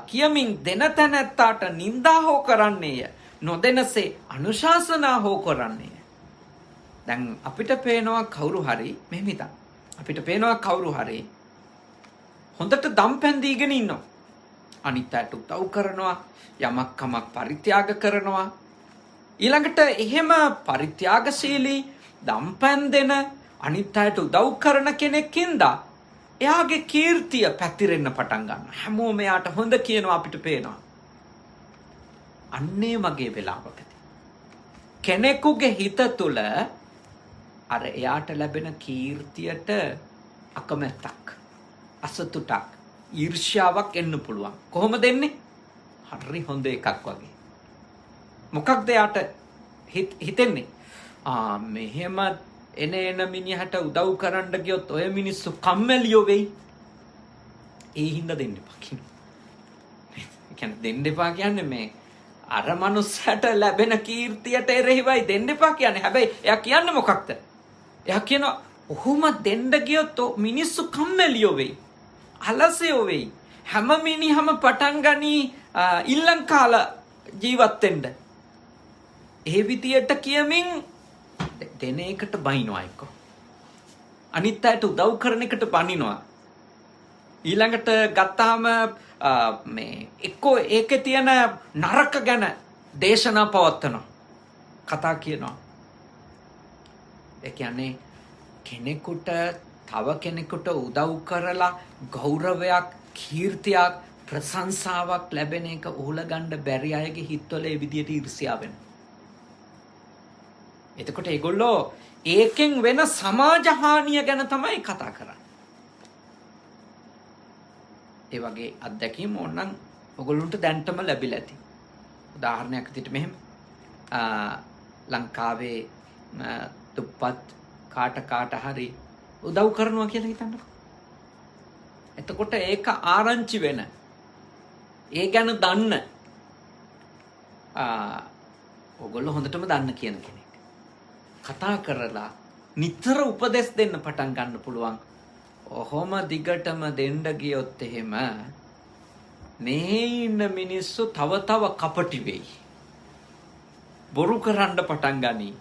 කියමින් දෙන තැනැත්තාට නින්දා හෝ කරන්නේය. නොදෙනසේ අනුශාසනා හෝ කරන්නේය. දැන් අපිට පේනවා කවුරු හරි මෙහෙම හිතන්න. අපිට පේනවා කවුරු හරි හොඳට දම්පැන් දීගෙන ඉන්නවා. අනිත් අයට උදව් කරනවා, යමක් කමක් පරිත්‍යාග කරනවා. ඊළඟට එහෙම පරිත්‍යාගශීලී දම්පැන් දෙන අනිත් අයට උදව් කරන කෙනෙක්ින්ද එයාගේ කීර්තිය පැතිරෙන්න පටන් ගන්නවා. හැමෝම එයාට හොඳ කියනවා අපිට පේනවා. අන්නේ මගේ වෙලාවකදී කෙනෙකුගේ හිත තුළ අර එයාට ලැබෙන කීර්තියට අකමැත්තක්, අසතුටක්, ඊර්ෂ්‍යාවක් එන්න පුළුවන්. කොහොමද එන්නේ? හරි හොඳ එකක් වගේ. මොකක්ද එයාට හිතෙන්නේ? මෙහෙම එන මිනිහට උදව් කරන්න ගියොත් ඔය මිනිස්සු කම්මැලියෝ වෙයි. ඒ හින්දා දෙන්න එපා කියනවා. ඒ කියන්නේ දෙන්න එපා කියන්නේ මේ අර මනුස්සයට ලැබෙන කීර්තියට එරෙහිවයි දෙන්න එපා කියන්නේ. හැබැයි එයා කියන්නේ මොකක්ද? එයා කියනවා ඔහොම දෙන්න ගියොත් මිනිස්සු කම්මැලියෝ වෙයි. අලසයෝ වෙයි. හැම මිනිහම පටන් ගනී ඉල්ලන් කාලා ජීවත් වෙන්න. ඒ විදියට කියමින් දෙන එකට බයිනවා එක්ක. අනිත් අයට උදව් කරන එකට බනිනවා. ඊළඟට ගත්තාම මේ එක්කෝ ඒකේ තියෙන නරක ගැන දේශනා පවත්වනවා. කතා කියනවා. ඒ කියන්නේ කෙනෙකුට තව කෙනෙකුට උදව් කරලා ගෞරවයක්, කීර්තියක්, ප්‍රශංසාවක් ලැබෙන එක උහුලගන්න බැරි අයගේ හිතවල ඒ විදියට ඊර්ෂ්‍යාව වෙනවා. එතකොට ඒගොල්ලෝ ඒකෙන් වෙන සමාජ හානිය ගැන තමයි කතා කරන්නේ. ඒ වගේ අත්දැකීම් ඕනනම් ඔයගොල්ලන්ට දැන්ටම ලැබිලා ඇති. උදාහරණයක් විදිහට මෙහෙම ලංකාවේ දුප්පත් කාට හරි උදව් කරනවා කියලා හිතන්නකෝ. එතකොට ඒක ආරංචි වෙන, ඒ ගැන දන්න ඔයගොල්ලෝ හොඳටම දන්න කියන කෙනෙක් කතා කරලා නිතර උපදෙස් දෙන්න පටන් ගන්න පුළුවන්. ඔහොම දිගටම දෙන්න ගියොත් එහෙම මේ ඉන්න මිනිස්සු තව කපටි වෙයි. බොරු කරන්න පටන් ගනී.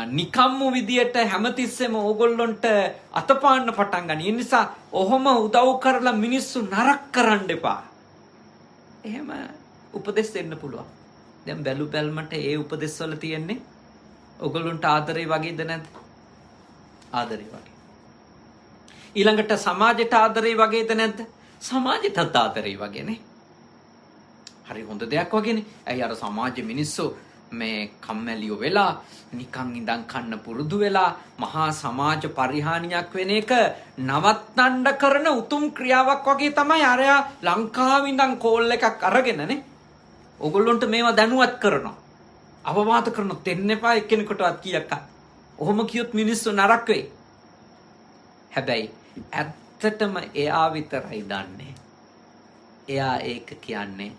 නිකම්ම විදියට හැමතිස්සෙම ඕගොල්ලොන්ට අතපාන්න පටන් ගනී. ඒ නිසා ඔහොම උදව් කරලා මිනිස්සු නරක කරන්න එපා. එහෙම උපදෙස් දෙන්න පුළුවන්. දැන් බැලු බැල්මට ඒ උපදෙස් වල තියෙන්නේ ඔයගොල්ලන්ට ආදරේ වගේද නැද්ද? ආදරේ වගේ. ඊළඟට සමාජයට ආදරේ වගේද නැද්ද? සමාජයටත් ආදරේ වගේනේ. හරි හොඳ දෙයක් වගේනේ. ඇයි අර සමාජයේ මිනිස්සු මේ කම්මැලියෝ වෙලා නිකන් ඉඳන් කන්න පුරුදු වෙලා මහා සමාජ පරිහානියක් වෙන එක නවත්තන්න කරන උතුම් ක්‍රියාවක් වගේ තමයි අරයා ලංකාවේ ඉඳන් කෝල් එකක් අරගෙනනේ ඕගොල්ලොන්ට මේවා දැනුවත් කරනවා. අවවාද කරනොත් දෙන්න එපා එක්කෙනෙකුටවත් කීයක්. ඔහොම කියොත් මිනිස්සු නරක වෙයි. හැබැයි ඇත්තටම එයා විතරයි දන්නේ. එයා ඒක කියන්නේ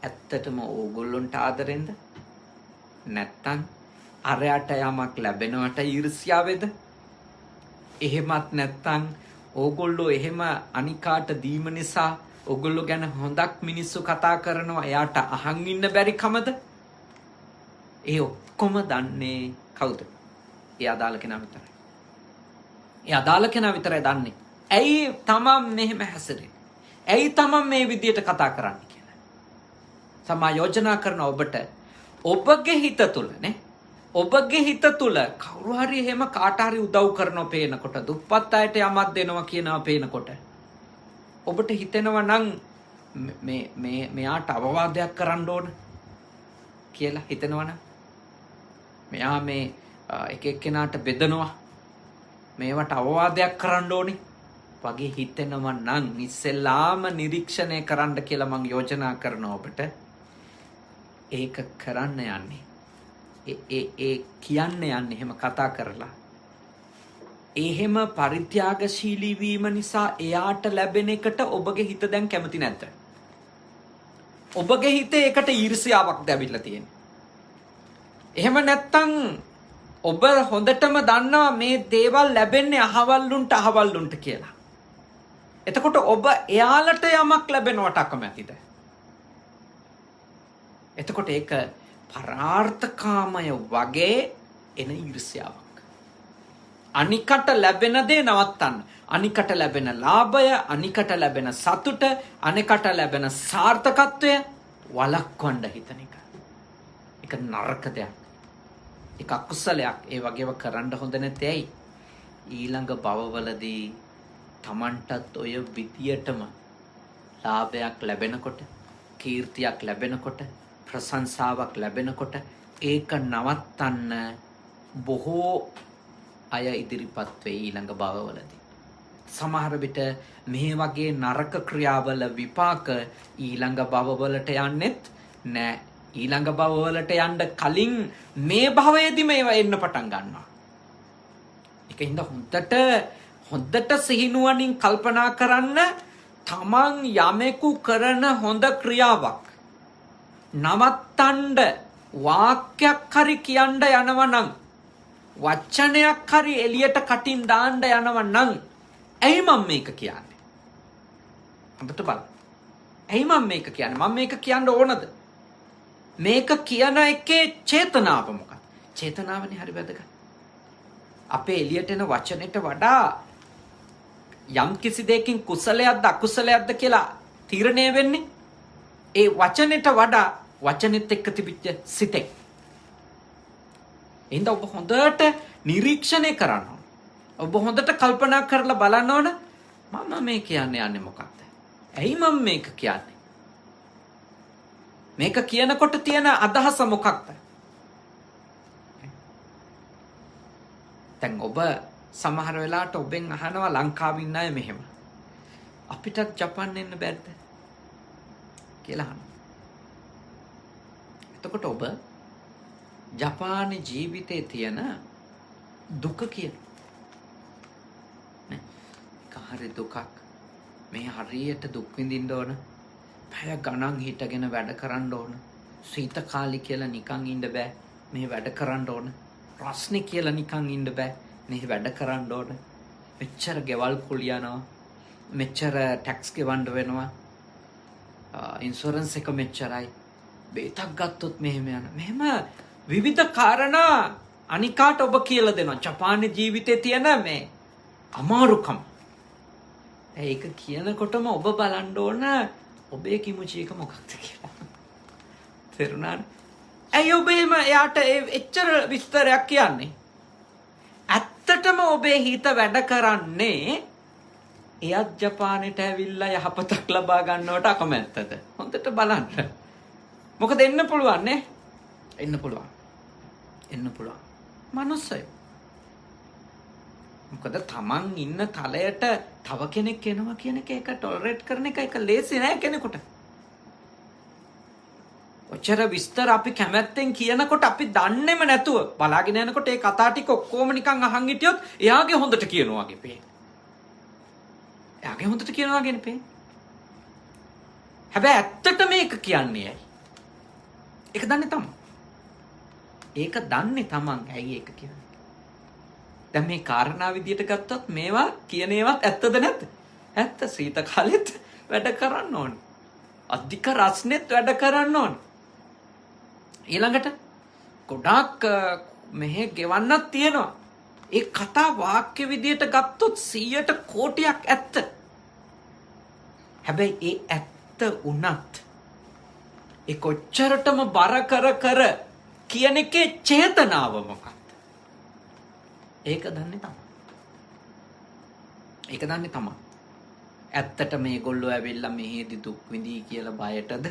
ඇත්තටම ඕගොල්ලොන්ට ආදරෙන්ද? නැත්තම් අරයට යමක් ලැබෙනවට ඊර්ෂ්‍යාවේද? එහෙමත් නැත්තම් ඕගොල්ලෝ එහෙම අනිකාට දීම නිසා ඕගොල්ලෝ ගැන හොඳක් මිනිස්සු කතා කරනවා එයාට අහන් ඉන්න බැරි කමද? ඒ ඔක්කොම දන්නේ කවුද? ඒ අදාළ කෙනා විතරයි. ඒ අදාළ කෙනා විතරයි දන්නේ. ඇයි තමන් මෙහෙම හැසිරෙන්නේ? ඇයි තමන් මේ විදියට කතා කරන්නේ කියලා. සමා යෝජනා කරන ඔබට ඔබගේ හිත තුළනේ ඔබගේ හිත තුළ කවුරු හරි එහෙම කාට හරි උදව් කරනවා පේනකොට, දුප්පත් අයට යමක් දෙනවා කියනවා පේනකොට ඔබට හිතෙනවා නම් මෙයාට අවවාදයක් කරන්න ඕන කියලා හිතෙනවනම් මෙයා මේ එක එක්කෙනාට බෙදනවා මේවට අවවාදයක් කරන්න ඕනේ වගේ හිතෙනවා නම් ඉස්සෙල්ලාම නිරීක්ෂණය කරන්න කියලා මම යෝජනා කරනවා ඔබට. ඒක කරන්න යන්නේ ඒ කියන්න යන්නේ එහෙම කතා කරලා එහෙම පරිත්‍යාගශීලී වීම නිසා එයාට ලැබෙන එකට ඔබගේ හිත දැන් කැමති නැද්ද? ඔබගේ හිතේ ඒකට ඊර්ෂ්‍යාවක් දැවිලා තියෙනවා. එහෙම නැත්තම් ඔබ හොඳටම දන්නවා මේ දේවල් ලැබෙන්නේ අහවල්ලුන්ට කියලා. එතකොට ඔබ එයාලට යමක් ලැබෙනවට අකමැතිද? එතකොට ඒක පරාර්ථකාමය වගේ එන ඊර්ෂ්‍යාවක්. අනිකට ලැබෙන දේ නවත්තන්න. අනිකට ලැබෙන ලාභය, අනිකට ලැබෙන සතුට, අනිකට ලැබෙන සාර්ථකත්වය වළක්වන්න හිතන එක. ඒක නරක දෙයක්. ඒක අකුසලයක්. ඒ වගේව කරන්න හොඳ නැත්තේ ඇයි? ඊළඟ භවවලදී Tamanටත් ඔය විදියටම ලාභයක් ලැබෙනකොට, කීර්තියක් ලැබෙනකොට, ප්‍රශංසාවක් ලැබෙනකොට ඒක නවත්තන්න බොහෝ අය ඉදිරිපත් වෙයි ඊළඟ භවවලදී. සමහර විට මේ වගේ නරක ක්‍රියාවල විපාක ඊළඟ භවවලට යන්නෙත් නෑ. ඊළඟ භවවලට යන්න කලින් මේ භවයේදී මේවා එන්න පටන් ගන්නවා. ඒකින්ද හොඳට සිහිනුවණින් කල්පනා කරන්න. තමන් යමෙකු කරන හොඳ ක්‍රියාවක් නවත්තන්න වාක්‍යයක් හරි කියන්න යනවා නම්, වචනයක් හරි එළියට කටින් දාන්න යනවා නම්, ඇයි මම මේක කියන්නේ? හොඳට බලන්න. ඇයි මම මේක කියන්නේ? මම මේක කියන්න ඕනද? මේක කියන එකේ චේතනාව මොකක්ද? චේතනාවනේ හරි වැදගත්. අපේ එළියට එන වචනෙට වඩා යම් කිසි දෙයකින් කුසලයක්ද අකුසලයක්ද කියලා තීරණය වෙන්නේ ඒ වචනෙට වඩා වචනෙත් එක්ක තිබිච්ච සිතෙන්. එහෙනම් ඔබ හොඳට නිරීක්ෂණය කරන්න ඕන. ඔබ හොඳට කල්පනා කරලා බලන්න ඕන මම මේ යන්නේ මොකක්ද? ඇයි මම මේක කියන්නේ? මේක කියනකොට තියෙන අදහස මොකක්ද? දැන් ඔබ සමහර වෙලාවට ඔබෙන් අහනවා ලංකාවේ ඉන්න අය මෙහෙම. අපිටත් ජපාන් එන්න බැරිද? කියලා අහනවා. එතකොට ඔබ ජපානයේ ජීවිතේ තියෙන දුක කියන නේ. කාර්ය දුකක්. මේ හරියට දුක් විඳින්න ඕන. පැය ගණන් හිටගෙන වැඩ කරන්න ඕන. සීත කාලි කියලා නිකන් ඉන්න බෑ. මේ වැඩ කරන්න ඕන. රස්නේ කියලා නිකන් ඉන්න බෑ. මේ වැඩ කරන්න ඕන. මෙච්චර ගෙවල් කුලියනවා. මෙච්චර ටැක්ස් ගෙවන්න වෙනවා. ඉන්ෂුරන්ස් එක මෙච්චරයි. බේතක් ගත්තොත් මෙහෙම යන. මෙහෙම විවිධ කාරණා අනිකාට ඔබ කියලා දෙනවා. ජපානයේ ජීවිතේ තියෙන මේ අමාරුකම්. ඒක කියනකොටම ඔබ බලන්න ඕන ඔබේ කිමුචි එක මොකක්ද කියලා. තේරුණාද? ඇයි ඔබ එයාට එච්චර විස්තරයක් කියන්නේ? ඇත්තටම ඔබේ හිත වැඩ කරන්නේ එයත් ජපානයට ඇවිල්ලා යහපතක් ලබා ගන්නවට අකමැත්තද? හොඳට බලන්න. මොකද එන්න පුළුවන් නේ? එන්න පුළුවන්. එන්න පුළුවන්. මනුස්සය. මොකද තමන් ඉන්න තලයට තව කෙනෙක් එනවා කියන එක ටොලරේට් කරන එක ලේසි නෑ කෙනෙකුට. ඔච්චර විස්තර අපි කැමැත්තෙන් කියනකොට අපි දන්නේම නැතුව බලාගෙන යනකොට ඒ කතා ටික ඔක්කොම නිකන් අහන් හිටියොත් එයාගේ හොඳට කියනවා වගේ පේන. එයාගේ හොඳට කියනවා වගේනේ පේන. හැබැයි ඇත්තට මේක කියන්නේ ඇයි? ඒක දන්නේ තමන්. ඒක දන්නේ තමන් ඇයි ඒක කියන්නේ. දැන් මේ කාරණා විදියට ගත්තොත් මේවා කියන ඒවාත් ඇත්තද නැද්ද? ඇත්ත. සීත කාලෙත් වැඩ කරන්න ඕනේ. අධික රස්නෙත් වැඩ කරන්න ඕනේ. ඊළඟට ගොඩාක් මෙහෙ ගෙවන්නක් තියෙනවා. ඒ කතා වාක්‍ය විදියට ගත්තොත් 100ට කෝටියක් ඇත්ත. හැබැයි ඒ ඇත්ත උනත් ඒ කොච්චරටම බර කර කියන එකේ චේතනාව මොකක්ද? ඒක දන්නේ තමයි. ඒක දන්නේ තමයි. ඇත්තට මේගොල්ලෝ ඇවිල්ලා මෙහෙදි දුක් විඳී කියලා බයටද?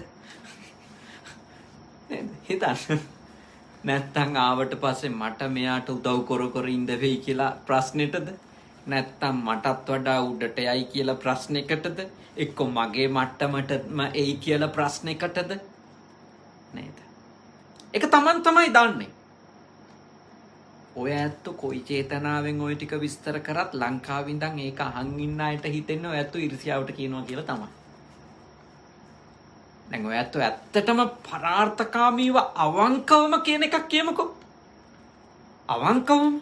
නේද? හිතන්න. නැත්තම් ආවට පස්සේ මට මෙයාට උදව් කර ඉඳ වෙයි කියලා ප්‍රශ්නෙටද? නැත්තම් මටත් වඩා උඩට යයි කියලා ප්‍රශ්නයකටද? එක්ක මගේ මට්ටමටම එයි කියලා ප්‍රශ්නයකටද? නේද? ඒක Taman තමයි දන්නේ. ඔය ඇත්ත කොයි චේතනාවෙන් ඔය ටික විස්තර කරත් ලංකාවේ ඉඳන් ඒක අහන් ඉන්න අයට හිතෙන්නේ ඔය ඇත්ත ඉරිසියාවට කියනවා කියලා තමයි. දැන් ඔය ඇත්තටම පරාර්ථකාමීව අවංකවම කියන එකක් කියමුකෝ. අවංකවම.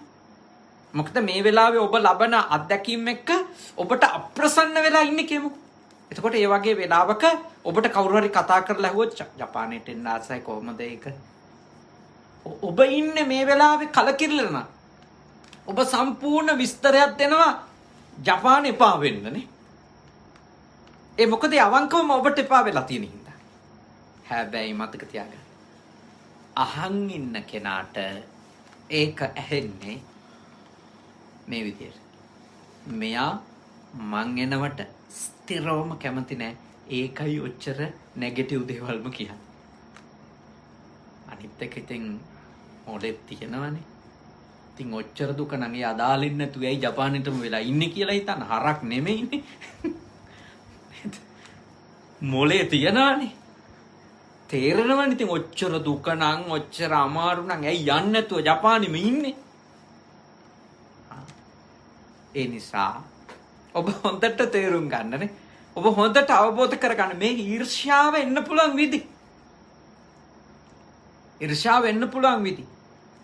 මොකද මේ වෙලාවේ ඔබ ලබන අත්දැකීම් එක්ක ඔබට අප්‍රසන්න වෙලා ඉන්නේ කියමුකෝ. එතකොට ඒ වගේ වෙලාවක ඔබට කවුරු හරි කතා කරලා ඇහුවොත් ජපානයට එන්න ආසයි කොහොමද ඒක? ඔබ ඉන්නේ මේ වෙලාවේ කලකිරෙලා. ඔබ සම්පූර්ණ විස්තරයක් දෙනවා ජපාන එපා වෙන්නනේ. ඒ මොකද අවංකවම ඔබට එපා වෙලා තියෙන හින්දා. හැබැයි මතක තියාගන්න. අහන් ඉන්න කෙනාට ඒක ඇහෙන්නේ මේ විදියට. මෙයා මං එනවට ස්ථිරවම කැමති නෑ. ඒකයි ඔච්චර නෙගටිව් දේවල්ම කියන්නේ. අනිත් එක ඉතින් මොලේ තියෙනවනේ. ඉතින් ඔච්චර දුක නම් ඒ අදාලින් නැතු ඇයි ජපානෙටම වෙලා ඉන්නේ කියලා හිතන්න. හරක් නෙමෙයිනේ. මොලේ තියනවනේ. තේරෙනවනේ ඉතින් ඔච්චර දුක නම් ඔච්චර අමාරු නම් ඇයි යන්නේ නැතුව ජපානෙම ඉන්නේ. ඒ නිසා ඔබ හොඳට තේරුම් ගන්නනේ. ඔබ හොඳට අවබෝධ කරගන්න මේ ඊර්ෂ්‍යාව එන්න පුළුවන් විදි. ඊර්ෂ්‍යාව එන්න පුළුවන් විදි.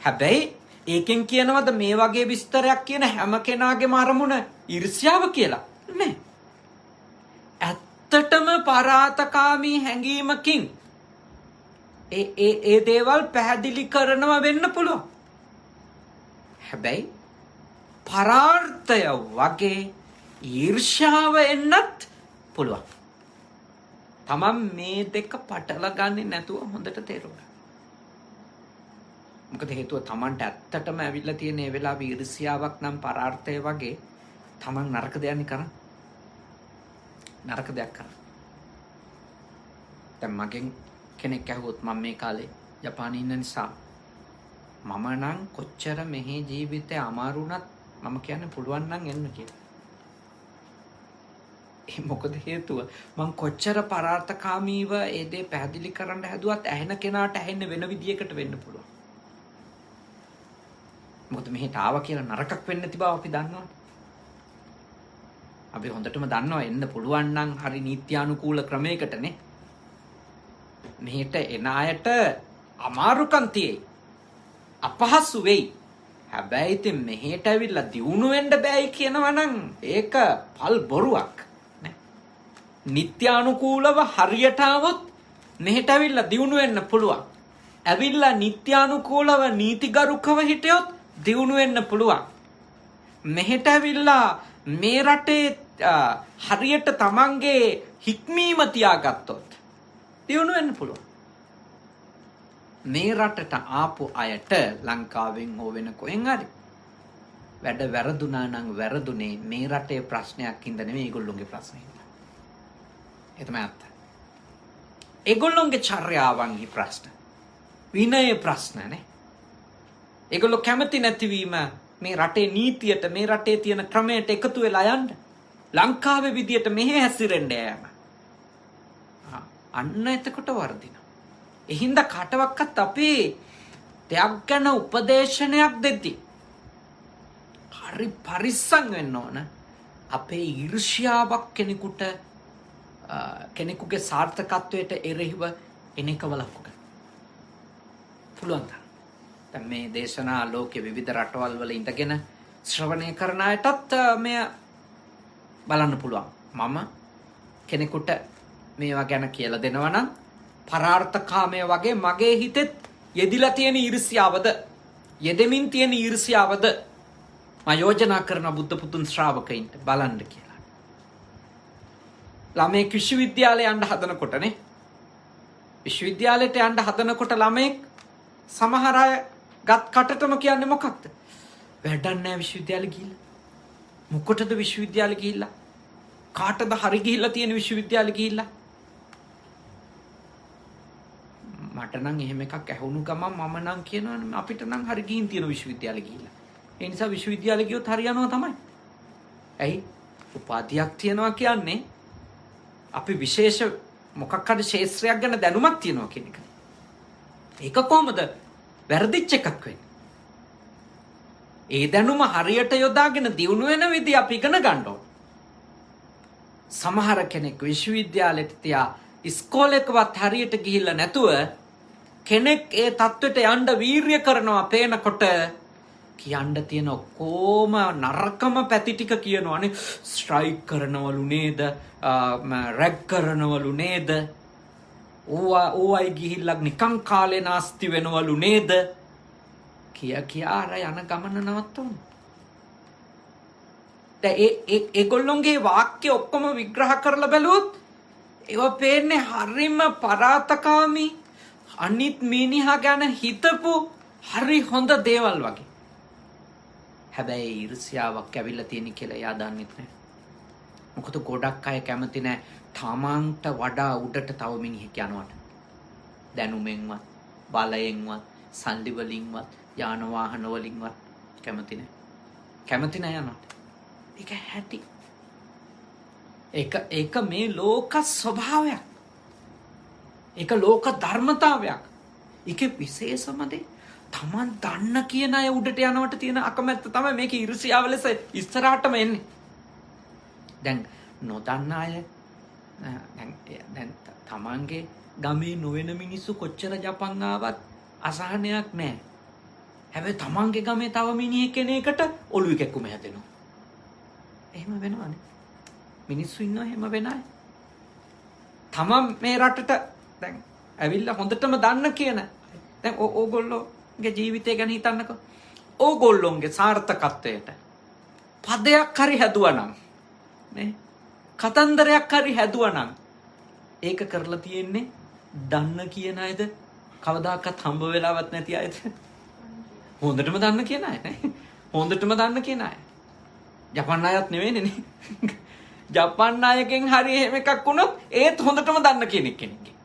හැබැයි ඒකෙන් කියනවද මේ වගේ විස්තරයක් කියන හැම කෙනාගේම අරමුණ ඊර්ෂ්‍යාව කියලා? නෑ. ඇත්තටම පරාතකාමී හැඟීමකින් ඒ දේවල් පැහැදිලි කරනවා වෙන්න පුළුවන්. හැබැයි පරාර්ථය වගේ ඊර්ෂ්‍යාව එන්නත් පුළුවන්. තමන් මේ දෙක පටල ගන්නේ නැතුව හොඳට තේරුම් ගන්න. මොකද හේතුව තමන්ට ඇත්තටම ඇවිල්ලා තියෙන ඒ වෙලාවේ ඊර්ෂ්‍යාවක් නම් පරාර්ථය වගේ තමන් නරක දෙයක් කරන්නේ. නරක දෙයක් කරන්නේ. දැන් මගෙන් කෙනෙක් ඇහුවොත් මම මේ කාලේ ජපානයේ ඉන්න නිසා මම නම් කොච්චර මෙහි ජීවිතේ අමාරු වුණත් මම කියන්නේ පුළුවන් නම් එන්න කියලා. ඒ මොකද හේතුව මං කොච්චර පරාර්ථකාමීව ඒ දේ පැහැදිලි කරන්න හැදුවත් ඇහෙන කෙනාට ඇහෙන්න වෙන විදියකට වෙන්න පුළුවන්. මොකද මෙහෙට ආවා කියලා නරකක් වෙන්නේ නැති බව අපි දන්නවා. අපි හොඳටම දන්නවා එන්න පුළුවන් නම් හරි නීත්‍යානුකූල ක්‍රමයකටනේ. මෙහෙට එන අයට අමාරුකම් තියෙයි. අපහසු වෙයි. හැබැයි ඉතින් මෙහෙට ඇවිල්ලා දියුණු වෙන්න බෑයි කියනවා නම් ඒක පල් බොරුවක් නේ. නීත්‍යානුකූලව හරියට આવොත් මෙහෙට ඇවිල්ලා දියුණු වෙන්න පුළුවන්. ඇවිල්ලා නීත්‍යානුකූලව නීතිගරුකව හිටියොත් දියුණු වෙන්න පුළුවන්. මෙහෙට ඇවිල්ලා මේ රටේ හරියට තමන්ගේ හික්මීම තියාගත්තොත් දියුණු වෙන්න පුළුවන්. මේ රටට ආපු අයට ලංකාවෙන් හෝ වෙන කොහෙන් හරි වැඩ වැරදුනා නම් වැරදුනේ මේ රටේ ප්‍රශ්නයක් හින්දා නෙමෙයි ඒගොල්ලොන්ගේ ප්‍රශ්නේ හින්දා. ඒ තමයි අත්ත. ඒගොල්ලොන්ගේ චර්යාවන්හි ප්‍රශ්න. විනය ප්‍රශ්න නේ. ඒගොල්ලෝ කැමති නැතිවීම මේ රටේ නීතියට මේ රටේ තියෙන ක්‍රමයට එකතු වෙලා යන්න. ලංකාවේ විදියට මෙහෙ හැසිරෙන්න යෑම. අන්න එතකොට වර්ධිනවා. එහින්දා කාටවත් අපි දෙයක් ගැන උපදේශනයක් දෙද්දි හරි පරිස්සම් වෙන්න ඕන. අපේ ඊර්ෂ්‍යාවක් කෙනෙකුගේ සාර්ථකත්වයට එරෙහිව එන එක වළක්ව ගන්න. පුළුවන් තරම්. දැන් මේ දේශනා ලෝකේ විවිධ රටවල් වල ඉඳගෙන ශ්‍රවණය කරන අයටත් මෙය බලන්න පුළුවන්. මම කෙනෙකුට මේවා ගැන කියලා දෙනවා නම් පරාර්ථකාමය වගේ මගේ හිතෙත් යෙදිලා තියෙන ඊර්ෂ්‍යාවද යෙදෙමින් තියෙන ඊර්ෂ්‍යාවද මම යෝජනා කරන බුද්ධ පුතුන් ශ්‍රාවකයින්ට බලන්න කියලා. ළමයෙක් විශ්වවිද්‍යාලේ යන්න හදනකොටනේ විශ්වවිද්‍යාලයට යන්න හදනකොට ළමයෙක් සමහර අය ගත් කටටම කියන්නේ මොකක්ද? වැඩක් නැහැ විශ්වවිද්‍යාලේ ගිහිල්ලා. මොකටද විශ්වවිද්‍යාලේ ගිහිල්ලා? කාටද හරි ගිහිල්ලා තියෙන විශ්වවිද්‍යාලේ ගිහිල්ලා? මට නම් එහෙම එකක් ඇහුණු ගමන් මම නම් කියනවා අපිට නම් හරි ගිහින් තියෙන විශ්වවිද්‍යාලේ ගිහිල්ලා. ඒ නිසා විශ්වවිද්‍යාලේ ගියොත් හරියනවා තමයි. ඇයි? උපාධියක් තියනවා කියන්නේ අපි විශේෂ මොකක් හරි ශාස්ත්‍රයක් ගැන දැනුමක් තියනවා කියන එක. ඒක කොහොමද වැරදිච්ච එකක් වෙන්නේ? ඒ දැනුම හරියට යොදාගෙන දියුණු වෙන විදිහ අපි ඉගෙන ගන්න ඕන. සමහර කෙනෙක් විශ්වවිද්‍යාලෙට තියා ඉස්කෝලේකවත් හරියට ගිහිල්ලා නැතුව කෙනෙක් ඒ තත්ත්වයට යන්න වීරිය කරනවා පේනකොට කියන්න තියෙන ඔක්කොම නරකම පැති ටික කියනවානේ. ස්ට්‍රයික් කරනවලු නේද, රැග් කරනවලු නේද, ඕවයි ගිහිල්ලා නිකං කාලේ නාස්ති වෙනවලු නේද කියා අර යන ගමන නවත්තමු. ඒගොල්ලොන්ගේ වාක්‍ය ඔක්කොම විග්‍රහ කරලා බැලුවොත් ඒවා පේන්නේ හරිම පරාතකාමී, අනිත් මිනිහා ගැන හිතපු හරි හොඳ දේවල් වගේ. හැබැයි ඊර්ෂ්‍යාවක් ඇවිල්ලා තියෙන කියලා එයා දන්නෙත් නැහැ. මොකද ගොඩක් අය කැමති නැහැ තමන්ට වඩා උඩට තව මිනිහෙක් යනවට. දැනුමෙන්වත්, බලයෙන්වත්, සල්ලි වලින්වත්, යාන වාහන වලින්වත් කැමති නැහැ. කැමති නැහැ යනවට. ඒක හැටි. ඒක මේ ලෝක ස්වභාවයක්. ඒක ලෝක ධර්මතාවයක්. ඒකේ විශේෂම දේ තමන් දන්න කියන අය උඩට යනවට තියෙන අකමැත්ත තමයි මේක ඊර්ෂ්‍යාව ලෙස ඉස්සරහටම එන්නේ. දැන් නොදන්න අය දැන් තමන්ගේ ගමේ නොවන මිනිස්සු කොච්චර ජපන් ආවත් අසහනයක් නැහැ. හැබැයි තමන්ගේ ගමේ තව මිනිහෙක් කෙනෙකුට ඔළුව කැක්කුම හැදෙනවා. එහෙම වෙනවනේ. මිනිස්සු ඉන්නවා එහෙම වෙන අය. තමන් මේ රටට දැන් ඇවිල්ලා හොඳටම දන්න කියන දැන් ඕගොල්ලෝගේ ජීවිතය ගැන හිතන්නකෝ. ඕගොල්ලොන්ගේ සාර්ථකත්වයට පදයක් හරි හැදුවා නම් නේ, කතන්දරයක් හරි හැදුවා නම් ඒක කරලා තියෙන්නේ දන්න කියන අයද, කවදාකවත් හම්බ වෙලාවත් නැති අයද? හොඳටම දන්න කියන අය නේ. හොඳටම දන්න කියන අය. ජපන් අයත් නෙවෙයිනේ නේ. ජපන් අයගෙන් හරි එහෙම එකක් වුණොත් ඒත් හොඳටම දන්න කෙනෙක්ගේ.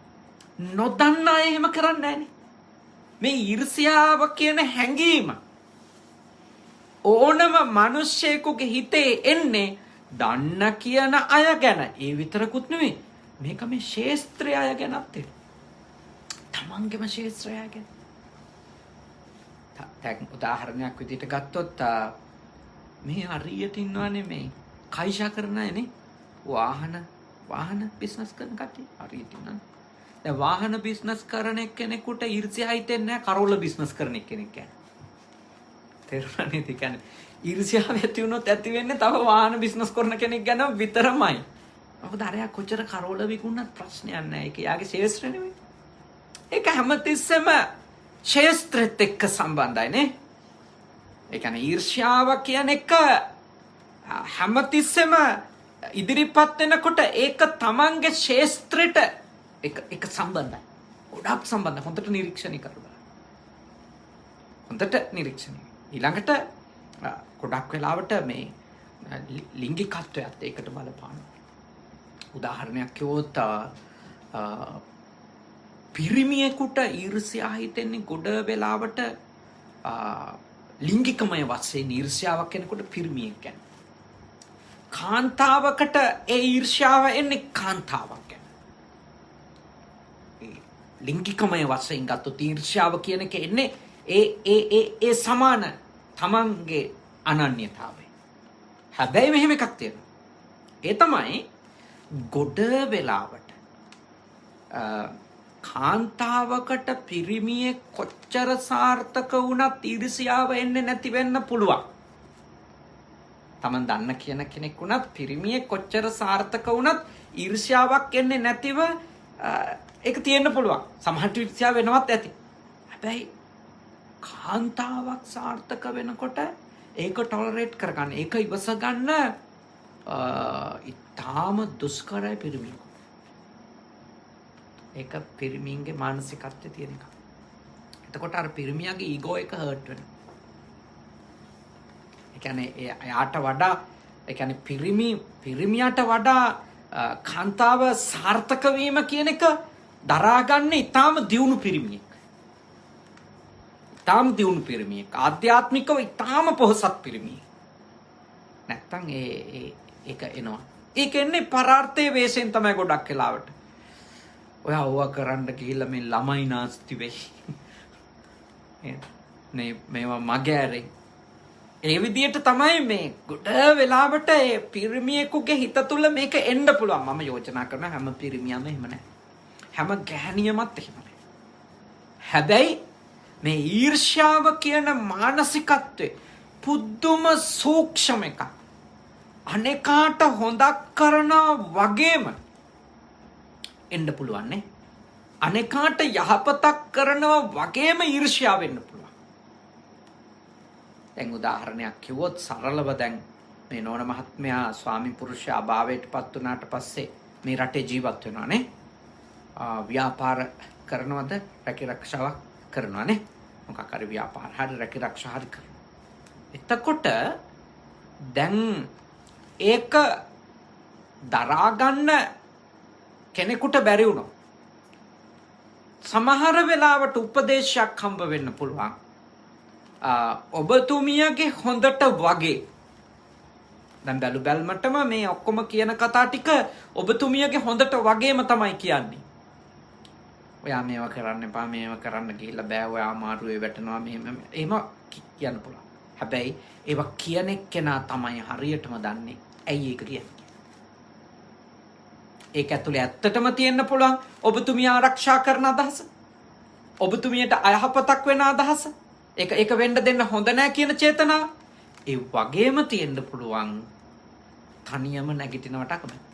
නොදන්න අය එහෙම කරන්නේ නැහනේ. මේ ඊර්ෂ්‍යාව කියන හැඟීම ඕනම මිනිස්සෙකුගේ හිතේ එන්නේ දන්න කියන අය ගැන. ඒ විතරකුත් නෙවෙයි. මේක මේ ශේස්ත්‍රය අය ගැනත් තමන්ගේම ශේස්ත්‍රය ගැන. දැන් උදාහරණයක් විදිහට ගත්තොත් මේ හරියට ඉන්නවනේ මේ කයිෂා කරන අයනේ. වාහන බිස්නස් කරන කට්ටිය හරියට ඉන්නවා. දැන් වාහන බිස්නස් කරන කෙනෙකුට ඊර්ෂ්‍යා හිතෙන්නේ නැහැ කරෝල බිස්නස් කරන කෙනෙක් ගැන. තේරුණා නේද? ඒ කියන්නේ ඊර්ෂ්‍යාව ඇති වුණොත් ඇති වෙන්නේ තව වාහන බිස්නස් කරන කෙනෙක් ගැන විතරමයි. මොකද අරයා කොච්චර කරෝල විකුණනත් ප්‍රශ්නයක් නැහැ. ඒක යාගේ ශේෂ්ත්‍රය නෙවෙයි. ඒක හැමතිස්සෙම ශේෂ්ත්‍රෙත් එක්ක සම්බන්ධයි නේ. ඒ කියන්නේ ඊර්ෂ්‍යාව කියන එක හැමතිස්සෙම ඉදිරිපත් වෙනකොට ඒක තමන්ගේ ශේෂ්ත්‍රයට එක සම්බන්ධයි. ගොඩක් සම්බන්ධයි. හොඳට නිරීක්ෂණය කරලා. හොඳට නිරීක්ෂණය. ඊළඟට ගොඩක් වෙලාවට මේ ලිංගිකත්වයත් ඒකට බලපානවා. උදාහරණයක් කිව්වොත් පිරිමියෙකුට ඊර්ෂ්‍යා හිතෙන්නේ ගොඩ වෙලාවට ලිංගිකමය වශයෙන් ඊර්ෂ්‍යාවක් කෙනෙකුට පිරිමියෙක් ගැන. කාන්තාවකට ඒ ඊර්ෂ්‍යාව එන්නේ කාන්තාවක් ගැන. ලිංගිකමය වශයෙන් ගත්තොත් ඊර්ෂ්‍යාව කියන එක එන්නේ ඒ සමාන තමන්ගේ අනන්‍යතාවය. හැබැයි මෙහෙම එකක් තියෙනවා. ඒ තමයි ගොඩ වෙලාවට කාන්තාවකට පිරිමියෙක් කොච්චර සාර්ථක වුණත් ඊර්ෂ්‍යාව එන්නේ නැති වෙන්න පුළුවන්. තමන් දන්න කියන කෙනෙක් වුණත් පිරිමියෙක් කොච්චර සාර්ථක වුණත් ඊර්ෂ්‍යාවක් එන්නේ නැතිව ඒක තියෙන්න පුළුවන්. සමහරට ඊර්ෂ්‍යාව වෙනවත් ඇති. හැබැයි කාන්තාවක් සාර්ථක වෙනකොට ඒක ටොලරේට් කරගන්න, ඒක ඉවස ගන්න ඉතාම දුෂ්කරයි පිරිමියෙක්. ඒක පිරිමින්ගේ මානසිකත්වයේ තියෙන එක. එතකොට අර පිරිමියාගේ ඊගෝ එක හර්ට් වෙනවා. ඒ කියන්නේ එයාට වඩා ඒ කියන්නේ පිරිමියාට වඩා කාන්තාව සාර්ථක වීම කියන එක දරාගන්නේ ඊටාම දියුණු පිරිමියෙක්. ඊටාම දියුණු පිරිමියෙක්. ආධ්‍යාත්මිකව ඊටාම පොහොසත් පිරිමියෙක්. නැත්තම් ඒක එනවා. ඒක එන්නේ පරාර්ථයේ වේශයෙන් තමයි ගොඩක් වෙලාවට. ඔයා ඕවා කරන්න ගිහිල්ලා මේ ළමයි නාස්ති වෙයි. මේවා මගේ ඇරේ. ඒ විදිහට තමයි මේ ගොඩ වෙලාවට ඒ පිරිමියෙකුගේ හිත තුළ මේක එන්න පුළුවන්. මම යෝජනා කරන හැම පිරිමියම එහෙම නැහැ. හැම ගැහණියමත් එහෙමයි. හැබැයි මේ ඊර්ෂ්‍යාව කියන මානසිකත්වය පුදුම සූක්ෂම එකක්. අනෙකාට හොඳක් කරනවා වගේම එන්න පුළුවන් නේ. අනෙකාට යහපතක් කරනවා වගේම ඊර්ෂ්‍යාව වෙන්න පුළුවන්. දැන් උදාහරණයක් කිව්වොත් සරලව දැන් මේ නෝන මහත්මයා ස්වාමි පුරුෂ අභාවයට පත් වුණාට පස්සේ මේ රටේ ජීවත් වෙනවා නේ. ව්‍යාපාර කරනවද රැකී රක්ෂාවක් කරනවා නේ. මොකක් හරි ව්‍යාපාර හරි රැකී රක්ෂා හරි කරනවා. එතකොට දැන් ඒක දරා ගන්න කෙනෙකුට බැරි වුණා. සමහර වෙලාවට උපදේශයක් හම්බ වෙන්න පුළුවන්. ඔබතුමියගේ හොඳට වගේ. දැන් බැලු බැලමටම මේ ඔක්කොම කියන කතා ටික ඔබතුමියගේ හොඳට වගේම තමයි කියන්නේ. ඔයා මේවා කරන්න එපා, මේවා කරන්න ගිහිල්ලා බෑ, ඔයා අමාරුවේ වැටෙනවා, මෙහෙම එහෙම කියන්න පුළුවන්. හැබැයි ඒවා කියන එක්කෙනා තමයි හරියටම දන්නේ ඇයි ඒක කියන්නේ. ඒක ඇතුලේ ඇත්තටම තියෙන්න පුළුවන් ඔබතුමිය ආරක්ෂා කරන අදහස. ඔබතුමියට අයහපතක් වෙන අදහස. ඒක වෙන්න දෙන්න හොඳ නැහැ කියන චේතනාව. ඒ වගේම තියෙන්න පුළුවන් තනියම නැගිටිනවට අකමැති.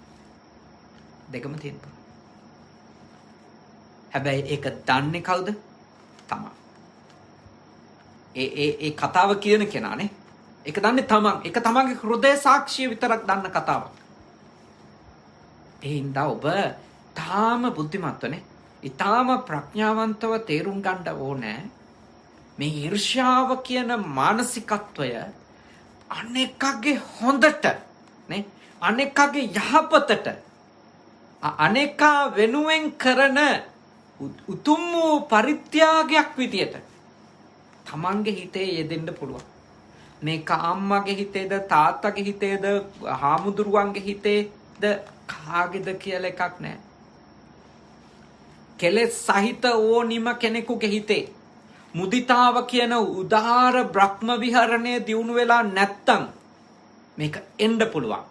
දෙකම තියෙන්න පුළුවන්. හැබැයි ඒක දන්නේ කවුද? තමන්. ඒ කතාව කියන කෙනානේ. ඒක දන්නේ තමන්. ඒක තමන්ගේ හෘදය සාක්ෂිය විතරක් දන්න කතාවක්. ඒ හින්දා ඔබ තාම බුද්ධිමත්වනේ. ඊටාම ප්‍රඥාවන්තව තේරුම් ගන්න ඕනේ. මේ ඊර්ෂ්‍යාව කියන මානසිකත්වය අනෙකගේ හොඳට නේ අනෙකගේ යහපතට අනෙකා වෙනුවෙන් කරන උතුම් වූ පරිත්‍යාගයක් විදියට තමන්ගේ හිතේ යෙදෙන්න පුළුවන්. මේක අම්මගේ හිතේද තාත්තගේ හිතේද හාමුදුරුවන්ගේ හිතේද කාගේද කියලා එකක් නැහැ. කෙලෙස් සහිත ඕනිම කෙනෙකුගේ හිතේ මුදිතාව කියන උදාර බ්‍රහ්ම විහරණය දියුණු වෙලා නැත්තම් මේක එන්න පුළුවන්.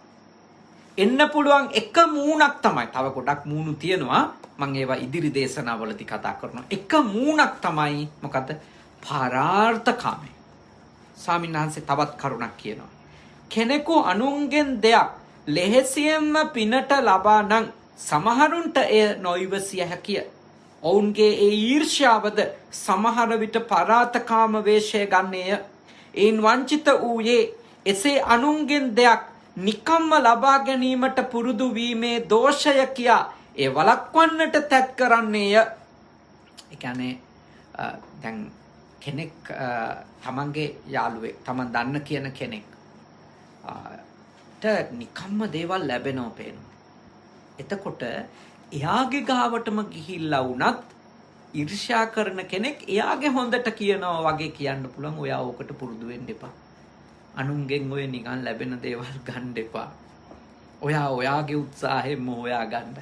එන්න පුළුවන් එක මූණක් තමයි. තව ගොඩක් මූණු තියෙනවා. මම ඒවා ඉදිරි දේශනාවලදී කතා කරනවා. එක මූණක් තමයි මොකද? පරාර්ථකාමී. ස්වාමීන් වහන්සේ තවත් කරුණක් කියනවා. කෙනෙකු අනුන්ගෙන් දෙයක් ලෙහෙසියෙන්ම පිනට ලබා නම් සමහරුන්ට එය නොයිවසිය හැකිය. ඔවුන්ගේ ඒ ඊර්ෂ්‍යාවද සමහර විට පරාතකාම වේශය ගන්නේය. එයින් වංචිත වූයේ එසේ අනුන්ගෙන් දෙයක් නිකම්ම ලබා ගැනීමට පුරුදු වීමේ දෝෂය කියා ඒ වළක්වන්නට තැත් කරන්නේය. ඒ කියන්නේ දැන් කෙනෙක් තමන්ගේ යාළුවෙක් තමන් දන්න කියන කෙනෙක් නිකම්ම දේවල් ලැබෙනවා පේනවා. එතකොට එයාගේ ගාවටම ගිහිල්ලා වුණත් ඊර්ෂ්‍යා කරන කෙනෙක් එයාගේ හොඳට කියනවා වගේ කියන්න පුළුවන්. ඔයා ඕකට පුරුදු වෙන්න එපා. අනුන්ගෙන් ඔය නිකන් ලැබෙන දේවල් ගන්න එපා. ඔයාගේ උත්සාහයෙන්ම හොයා ගන්න.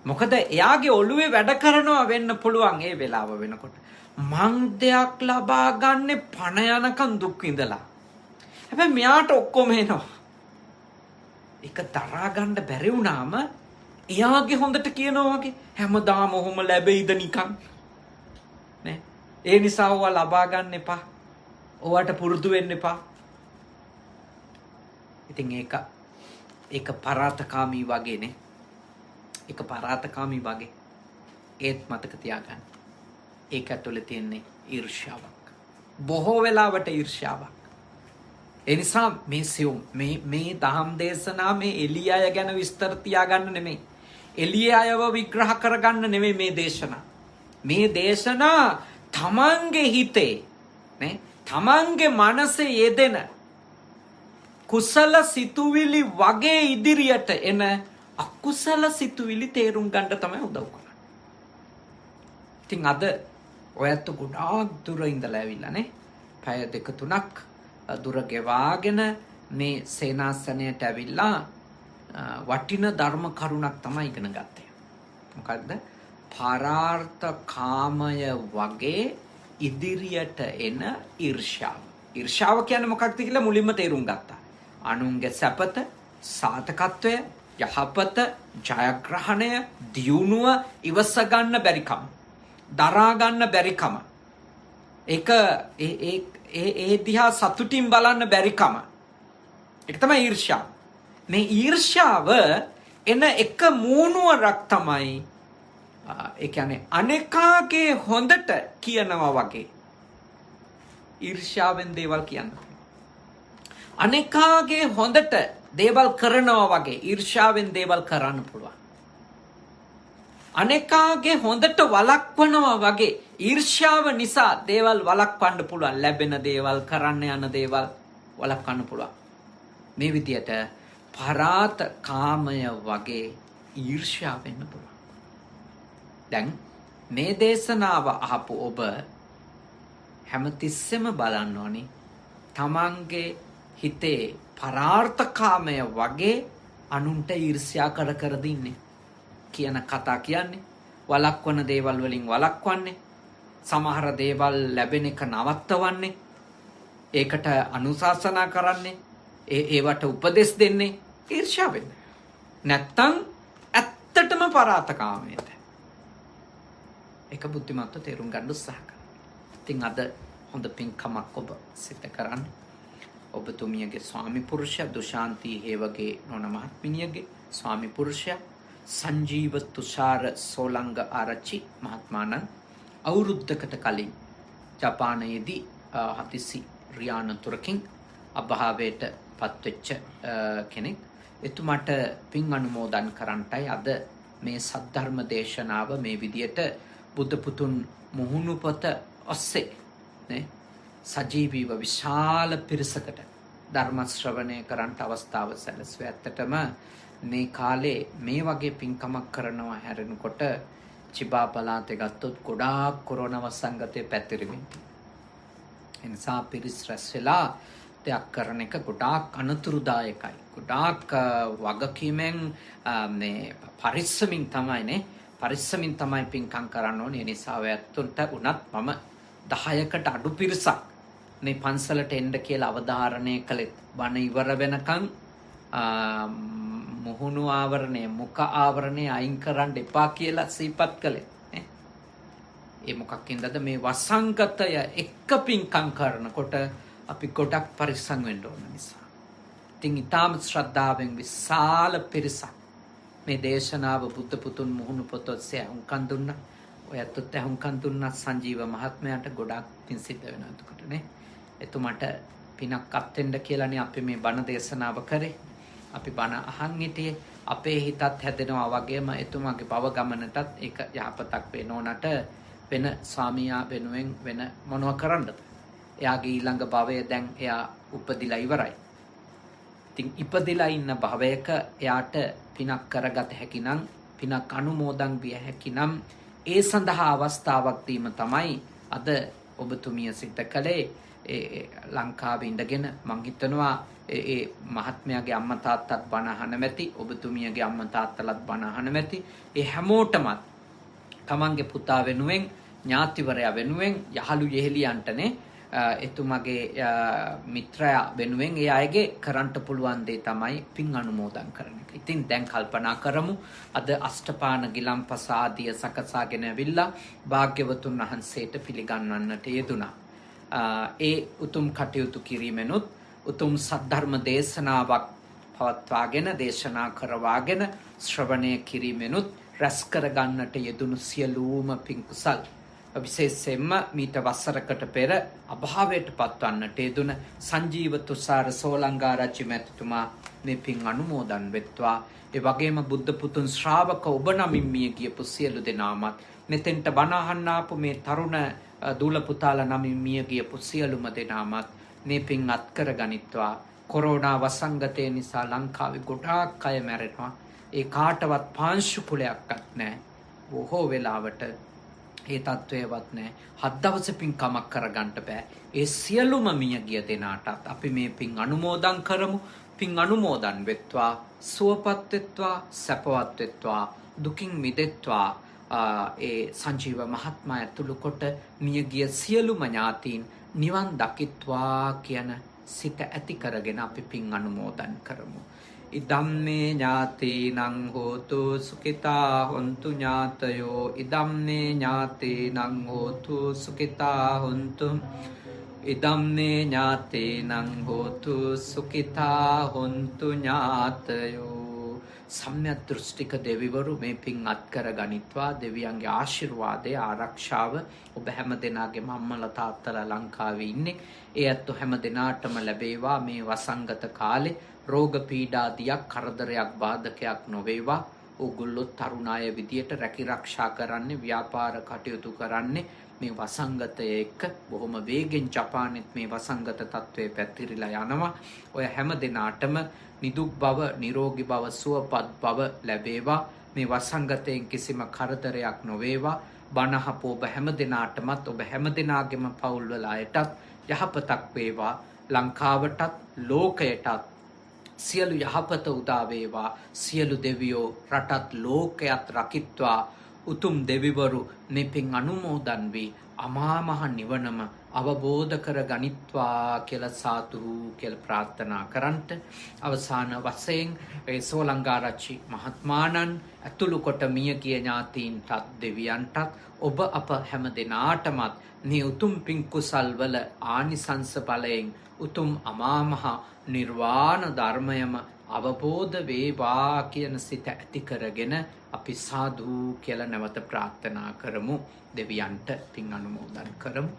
මොකද එයාගේ ඔළුවේ වැඩ කරනවා වෙන්න පුළුවන් ඒ වෙලාව වෙනකොට. මං දෙයක් ලබා ගන්න පණ යනකම් දුක් විඳලා. හැබැයි මෙයාට ඔක්කොම එනවා. ඒක දරා ගන්න බැරි වුණාම එයාගේ හොඳට කියනවා වගේ හැමදාම ඔහොම ලැබෙයිද නිකන් නේ. ඒ නිසා ඔවා ලබා ගන්න එපා. ඔයාට පුරුදු වෙන්න එපා. ඉතින් ඒක පරාතකාමී වගේ නේ. ඒක පරාතකාමී වගේ. ඒත් මතක තියාගන්න. ඒක ඇතුලේ තියෙන්නේ ඊර්ෂ්‍යාවක්. බොහෝ වෙලාවට ඊර්ෂ්‍යාවක්. ඒ නිසා මේ සියුම් මේ දහම් දේශනා මේ එළිය අය ගැන විස්තර තියාගන්න නෙමෙයි. එළිය අයව විග්‍රහ කරගන්න නෙමෙයි මේ දේශනා. මේ දේශනා තමන්ගේ හිතේ නේ තමන්ගේ මනසේ යෙදෙන කුසල සිතුවිලි වගේ ඉදිරියට එන අකුසල සිතුවිලි තේරුම් ගන්න තමයි උදව් කරන්නේ. ඉතින් අද ඔයත් ගොඩාක් දුර ඉඳලා ඇවිල්ලා නේ. පැය 2-3ක් දුර ගෙවාගෙන මේ සේනාසනයට ඇවිල්ලා වටින ධර්ම කරුණක් තමයි ඉගෙන ගත්තේ. මොකද්ද? පරාර්ථ කාමය වගේ ඉදිරියට එන ඊර්ෂ්‍යාව. ඊර්ෂ්‍යාව කියන්නේ මොකක්ද කියලා මුලින්ම තේරුම් ගත්තා. අනුන්ගේ සැපත, සාතකත්වය, යහපත, ජයග්‍රහණය, දියුණුව ඉවස ගන්න බැරිකම, දරා ගන්න බැරිකම, ඒක ඒ දිහා සතුටින් බලන්න බැරිකම, ඒක තමයි ඊර්ෂ්‍යාව. මේ ඊර්ෂ්‍යාව එන එක මූණුවරක් තමයි ඒ කියන්නේ අනේකාගේ හොඳට කියනවා වගේ ඊර්ෂ්‍යාවෙන් දේවල් කියන්න. අනේකාගේ හොඳට දේවල් කරනවා වගේ ඊර්ෂ්‍යාවෙන් දේවල් කරන්න පුළුවන්. අනේකාගේ හොඳට වළක්වනවා වගේ ඊර්ෂ්‍යාව නිසා දේවල් වළක්වන්න පුළුවන්. ලැබෙන දේවල්, කරන්න යන දේවල් වළක්වන්න පුළුවන්. මේ විදියට පරාත කාමය වගේ ඊර්ෂ්‍යාව වෙන්න පුළුවන්. දැන් මේ දේශනාව අහපු ඔබ හැමතිස්සෙම බලන්න ඕනි තමන්ගේ හිතේ පරාර්ථකාමය වගේ අනුන්ට ඊර්ෂ්‍යා කර දින්නේ කියන කතා කියන්නේ. වළක්වන දේවල් වලින් වළක්වන්නේ, සමහර දේවල් ලැබෙන එක නවත්තවන්නේ, ඒකට අනුශාසනා කරන්නේ, ඒවට උපදෙස් දෙන්නේ ඊර්ෂ්‍යාවෙන්. නැත්තම් ඇත්තටම පරාර්ථකාමයට. ඒක බුද්ධිමත්ව තේරුම් ගන්න උත්සාහ කරන්න. ඉතින් අද හොඳ පින්කමක් ඔබ සිත කරන්න. ඔබතුමියගේ ස්වාමි පුරුෂයා දුශාන්ති හේවගේ නෝන මහත්මිනියගේ ස්වාමි පුරුෂයා සංජීව තුෂාර සෝලංග ආරච්චි මහත්මාණන් අවුරුද්දකට කලින් ජපානයේදී හදිසි රියානතුරකින් අභාවයට පත්වෙච්ච කෙනෙක්. එතුමාට පින් අනුමෝදන් කරන්නටයි අද මේ සද්ධර්ම දේශනාව මේ විදියට බුද්ධ පුතුන් මුහුණුපත ඔස්සේ නේ සජීවීව විශාල පිරිසකට ධර්ම ශ්‍රවණය කරන්නට අවස්ථාව සැලසුවේ. ඇත්තටම මේ කාලේ මේ වගේ පින්කමක් කරනවා හැරෙනකොට චිබා පළාතේ ගත්තොත් ගොඩාක් කොරෝනා වසංගතය පැතිරෙමින්. ඒ නිසා පිරිස් රැස් වෙලා දෙයක් කරන එක ගොඩාක් අනතුරුදායකයි. ගොඩාක් වගකීමෙන් මේ පරිස්සමින් තමයි පින්කම් කරන්න ඕනේ. ඒ නිසා ඔයත්තුන්ට උනත් මම 10කට අඩු පිරිසක් මේ පන්සලට එන්න කියලා අවධාරණය කළෙත් බණ ඉවර වෙනකන් මුහුණු ආවරණය, මුඛ ආවරණය අයින් කරන්න එපා කියලා සිහිපත් කළේ. ඒ මොකක්ින්දද මේ වසංගතය එක්ක පින්කම් කරනකොට අපි ගොඩක් පරිස්සම් වෙන්න ඕන නිසා. ඉතින් ඊටාම ශ්‍රද්ධාවෙන් විශාල පිරිසක් මේ දේශනාව බුද්ධ පුතුන් මුහුණු පොතොස්සේ අහුම්කන් දුන්නා. ඔයත් අහුම්කන් දුන්නා සංජීව මහත්මයාට ගොඩක් පින් සිද්ධ වෙනවා එතකොට නේ. එතුමාට පිනක් අත් වෙන්න කියලානේ අපි මේ බණ දේශනාව කරේ. අපි බණ අහන් හිටියේ. අපේ හිතත් හැදෙනවා වගේම එතුමාගේ භව ගමනටත් ඒක යහපතක් වෙන්න ඕනට වෙන ස්වාමියා වෙනුවෙන් වෙන මොනව කරන්නද? එයාගේ ඊළඟ භවය දැන් එයා උපදිලා ඉවරයි. ඉතින් ඉපදිලා ඉන්න භවයක එයාට පිනක් කරගත හැකි නම්, පිනක් අනුමෝදන් විය හැකි නම් ඒ සඳහා අවස්ථාවක් දීම තමයි අද ඔබතුමිය සිද්ධ කළේ. ඒ ලංකාවේ ඉඳගෙන මං හිතනවා ඒ මහත්මයාගේ අම්මා තාත්තත් බණ අහන මැති, ඔබතුමියගේ අම්මා තාත්තලත් බණ අහන මැති. ඒ හැමෝටම තමන්ගේ පුතා වෙනුවෙන්, ඥාතිවරයා වෙනුවෙන්, යහළු යෙහෙලියන්ටනේ එතුමගේ මිත්‍රයා වෙනුවෙන් ඒ අයගේ කරන්ට පුළුවන් දේ තමයි පින් අනුමෝදන් කරන එක. ඉතින් දැන් කල්පනා කරමු අද අෂ්ටපාන ගිලම්පස ආදිය සකසාගෙන ඇවිල්ලා භාග්‍යවතුන් වහන්සේට පිළිගන්වන්නට යෙදුණා. ඒ උතුම් කටයුතු කිරීමෙනුත් උතුම් සද්ධර්ම දේශනාවක් පවත්වාගෙන, දේශනා කරවාගෙන, ශ්‍රවණය කිරීමෙනුත් රැස් කරගන්නට යෙදුණු සියලුම පින් කුසල් විශේෂයෙන්ම මීට වසරකට පෙර අභාවයට පත්වන්නට යෙදුන සංජීව තුෂාර සෝලංගාරච්චි මැතිතුමා මේ පින් අනුමෝදන් වෙත්වා. ඒ වගේම බුද්ධ පුතුන් ශ්‍රාවක ඔබ නමින් මිය ගියපු සියලු දෙනාමත්, මෙතෙන්ට බණ අහන්න ආපු මේ තරුණ දූල පුතාලා නමින් මිය ගියපු සියලුම දෙනාමත් මේ පින් අත්කර ගනිත්වා. කොරෝනා වසංගතය නිසා ලංකාවේ ගොඩාක් අය මැරෙනවා. ඒ කාටවත් පාංශු කුලයක්වත් නැහැ. බොහෝ වෙලාවට ඒ තත්ත්වයවත් නැහැ. 7 දවස පින්කමක් කරගන්න බෑ. ඒ සියලුම මිය ගිය දෙනාටත් අපි මේ පින් අනුමෝදන් කරමු. පින් අනුමෝදන් වෙත්වා, සුවපත් වෙත්වා, සැපවත් වෙත්වා, දුකින් මිදෙත්වා. ඒ සංජීව මහත්මයා ඇතුළු කොට මිය ගිය සියලුම ඥාතීන් නිවන් දකිත්වා කියන සිත ඇති කරගෙන අපි පින් අනුමෝදන් කරමු. ඉදම්මේ ඥාතීනං හෝතු සුඛිතා හොන්තු ඥාතයෝ ඉදම්මේ ඥාතීනං හෝතු සුඛිතා හොන්තු ඉදම්මේ ඥාතීනං හෝතු සුඛිතා හොන්තු ඥාතයෝ. සම්‍යක් දෘෂ්ටික දෙවිවරු මේ පින් අත්කර ගනිත්වා. දෙවියන්ගේ ආශිර්වාදය ආරක්ෂාව ඔබ හැම දෙනාගේම අම්මලා තාත්තලා ලංකාවේ ඉන්නේ ඒ ඇත්තෝ හැම දෙනාටම ලැබේවා. මේ වසංගත කාලේ රෝග පීඩාදියක් කරදරයක් බාධකයක් නොවේවා. ඕගොල්ලෝ තරුණ අය විදියට රැකිරක්ෂා කරන්නේ ව්‍යාපාර කටයුතු කරන්නේ මේ වසංගතය එක්ක බොහොම වේගෙන්. ජපානෙත් මේ වසංගත තත්ත්වය පැතිරිලා යනවා. ඔය හැම දෙනාටම නිදුක් බව නිරෝගී බව සුවපත් බව ලැබේවා. මේ වසංගතයෙන් කිසිම කරදරයක් නොවේවා. බණහප ඔබ හැම දෙනාටමත් ඔබ හැම දෙනාගේම පවුල්වල අයටත් යහපතක් වේවා. ලංකාවටත් ලෝකයටත් සියලු යහපත උදා වේවා. සියලු දෙවියෝ රටත් ලෝකයත් රකිත්වා. උතුම් දෙවිවරු මේ පින් අනුමෝදන් වී අමා මහ නිවනම අවබෝධ කර ගනිත්වා කියලා සාදු කියලා ප්‍රාර්ථනා කරන්ට. අවසාන වශයෙන් ඒ සෝලංගාරච්චි මහත්මාණන් ඇතුළු කොට මිය ගිය ඥාතීන්ටත් දෙවියන්ටත් ඔබ අප හැම දෙනාටමත් මේ උතුම් පින් කුසල් වල ආනිසංස බලයෙන් උතුම් අමා මහ නිර්වාණ ධර්මයම අවබෝධ වේවා කියන සිත ඇති කරගෙන අපි සාදු කියලා නැවත ප්‍රාර්ථනා කරමු. දෙවියන්ට පින් අනුමෝදන් කරමු.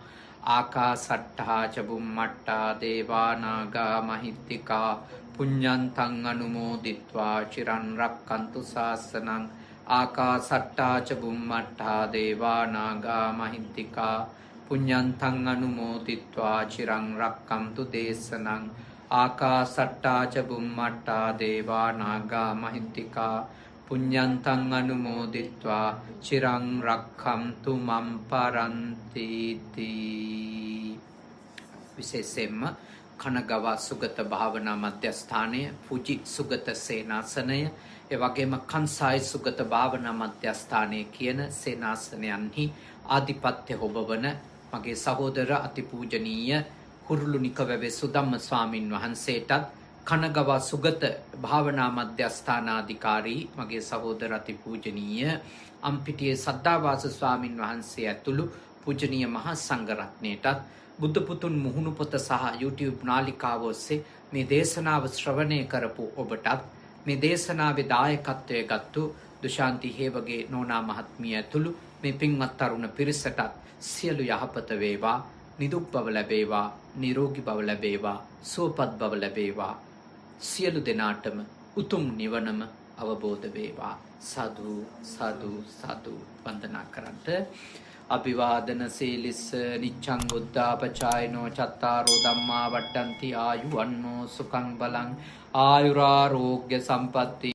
ආකාසට්ඨා ච බුම්මට්ඨා දේවා නාග මහිත්‍තිකා පුඤ්ඤන්තං අනුමෝදිත්වා චිරන් රක්칸තු ශාසනං. ආකාසට්ඨා ච බුම්මට්ඨා දේවා නාග මහිත්‍තිකා පුඤ්ඤන්තං අනුමෝදිත්වා චිරන් රක්칸තු දේශනං. ආකාසට්ඨා ච බුම්මට්ඨා දේවා නාග මහිත්‍තිකා පුඤ්ඤන්තං අනුමෝදිත්වා චිරං රක්ඛන්තු මම් පරන්ති තී. විශේෂයෙන්ම කනගව සුගත භාවනා මධ්‍යස්ථානය, පුජි සුගත සේනාසනය, එවැගේම කන්සායි සුගත භාවනා මධ්‍යස්ථානය කියන සේනාසනයන්හි ආධිපත්‍ය හොබවන මගේ සහෝදර අතිපූජනීය හුරුළුනිකවැවේ සුදම්ම ස්වාමින් වහන්සේටත් කනගව සුගත භාවනා මධ්‍යස්ථානාධිකාරී මගේ සහෝදර අතිපූජනීය අම්පිටියේ සද්ධාවාස ස්වාමින් වහන්සේ ඇතුළු පූජනීය මහා සංඝරත්නයටත් බුද්ධ පුතුන් මුහුණු පොත සහ YouTube නාලිකාව ඔස්සේ මේ දේශනාව ශ්‍රවණය කරපු ඔබටත් මේ දේශනාවේ දායකත්වයේ ගත්තු දුශාන්ති හේවගේ නෝනා මහත්මිය ඇතුළු මේ පින්වත් තරුණ පිරිසටත් සියලු යහපත වේවා. නිදුක් බව ලැබේවා. නිරෝගී බව ලැබේවා. සුවපත් බව ලැබේවා. සියලු දෙනාටම උතුම් නිවනම අවබෝධ වේවා. සාදු සාදු සාදු වන්දනා කරන්ට. අභිවාදන සීලිස්ස නිච්ඡං බුද්ධාපචායනෝ චත්තාරෝ ධම්මා වඩ්ඩಂತಿ ආයුවන්නෝ සුඛං බලං ආයුරාෝග්‍ය සම්පatti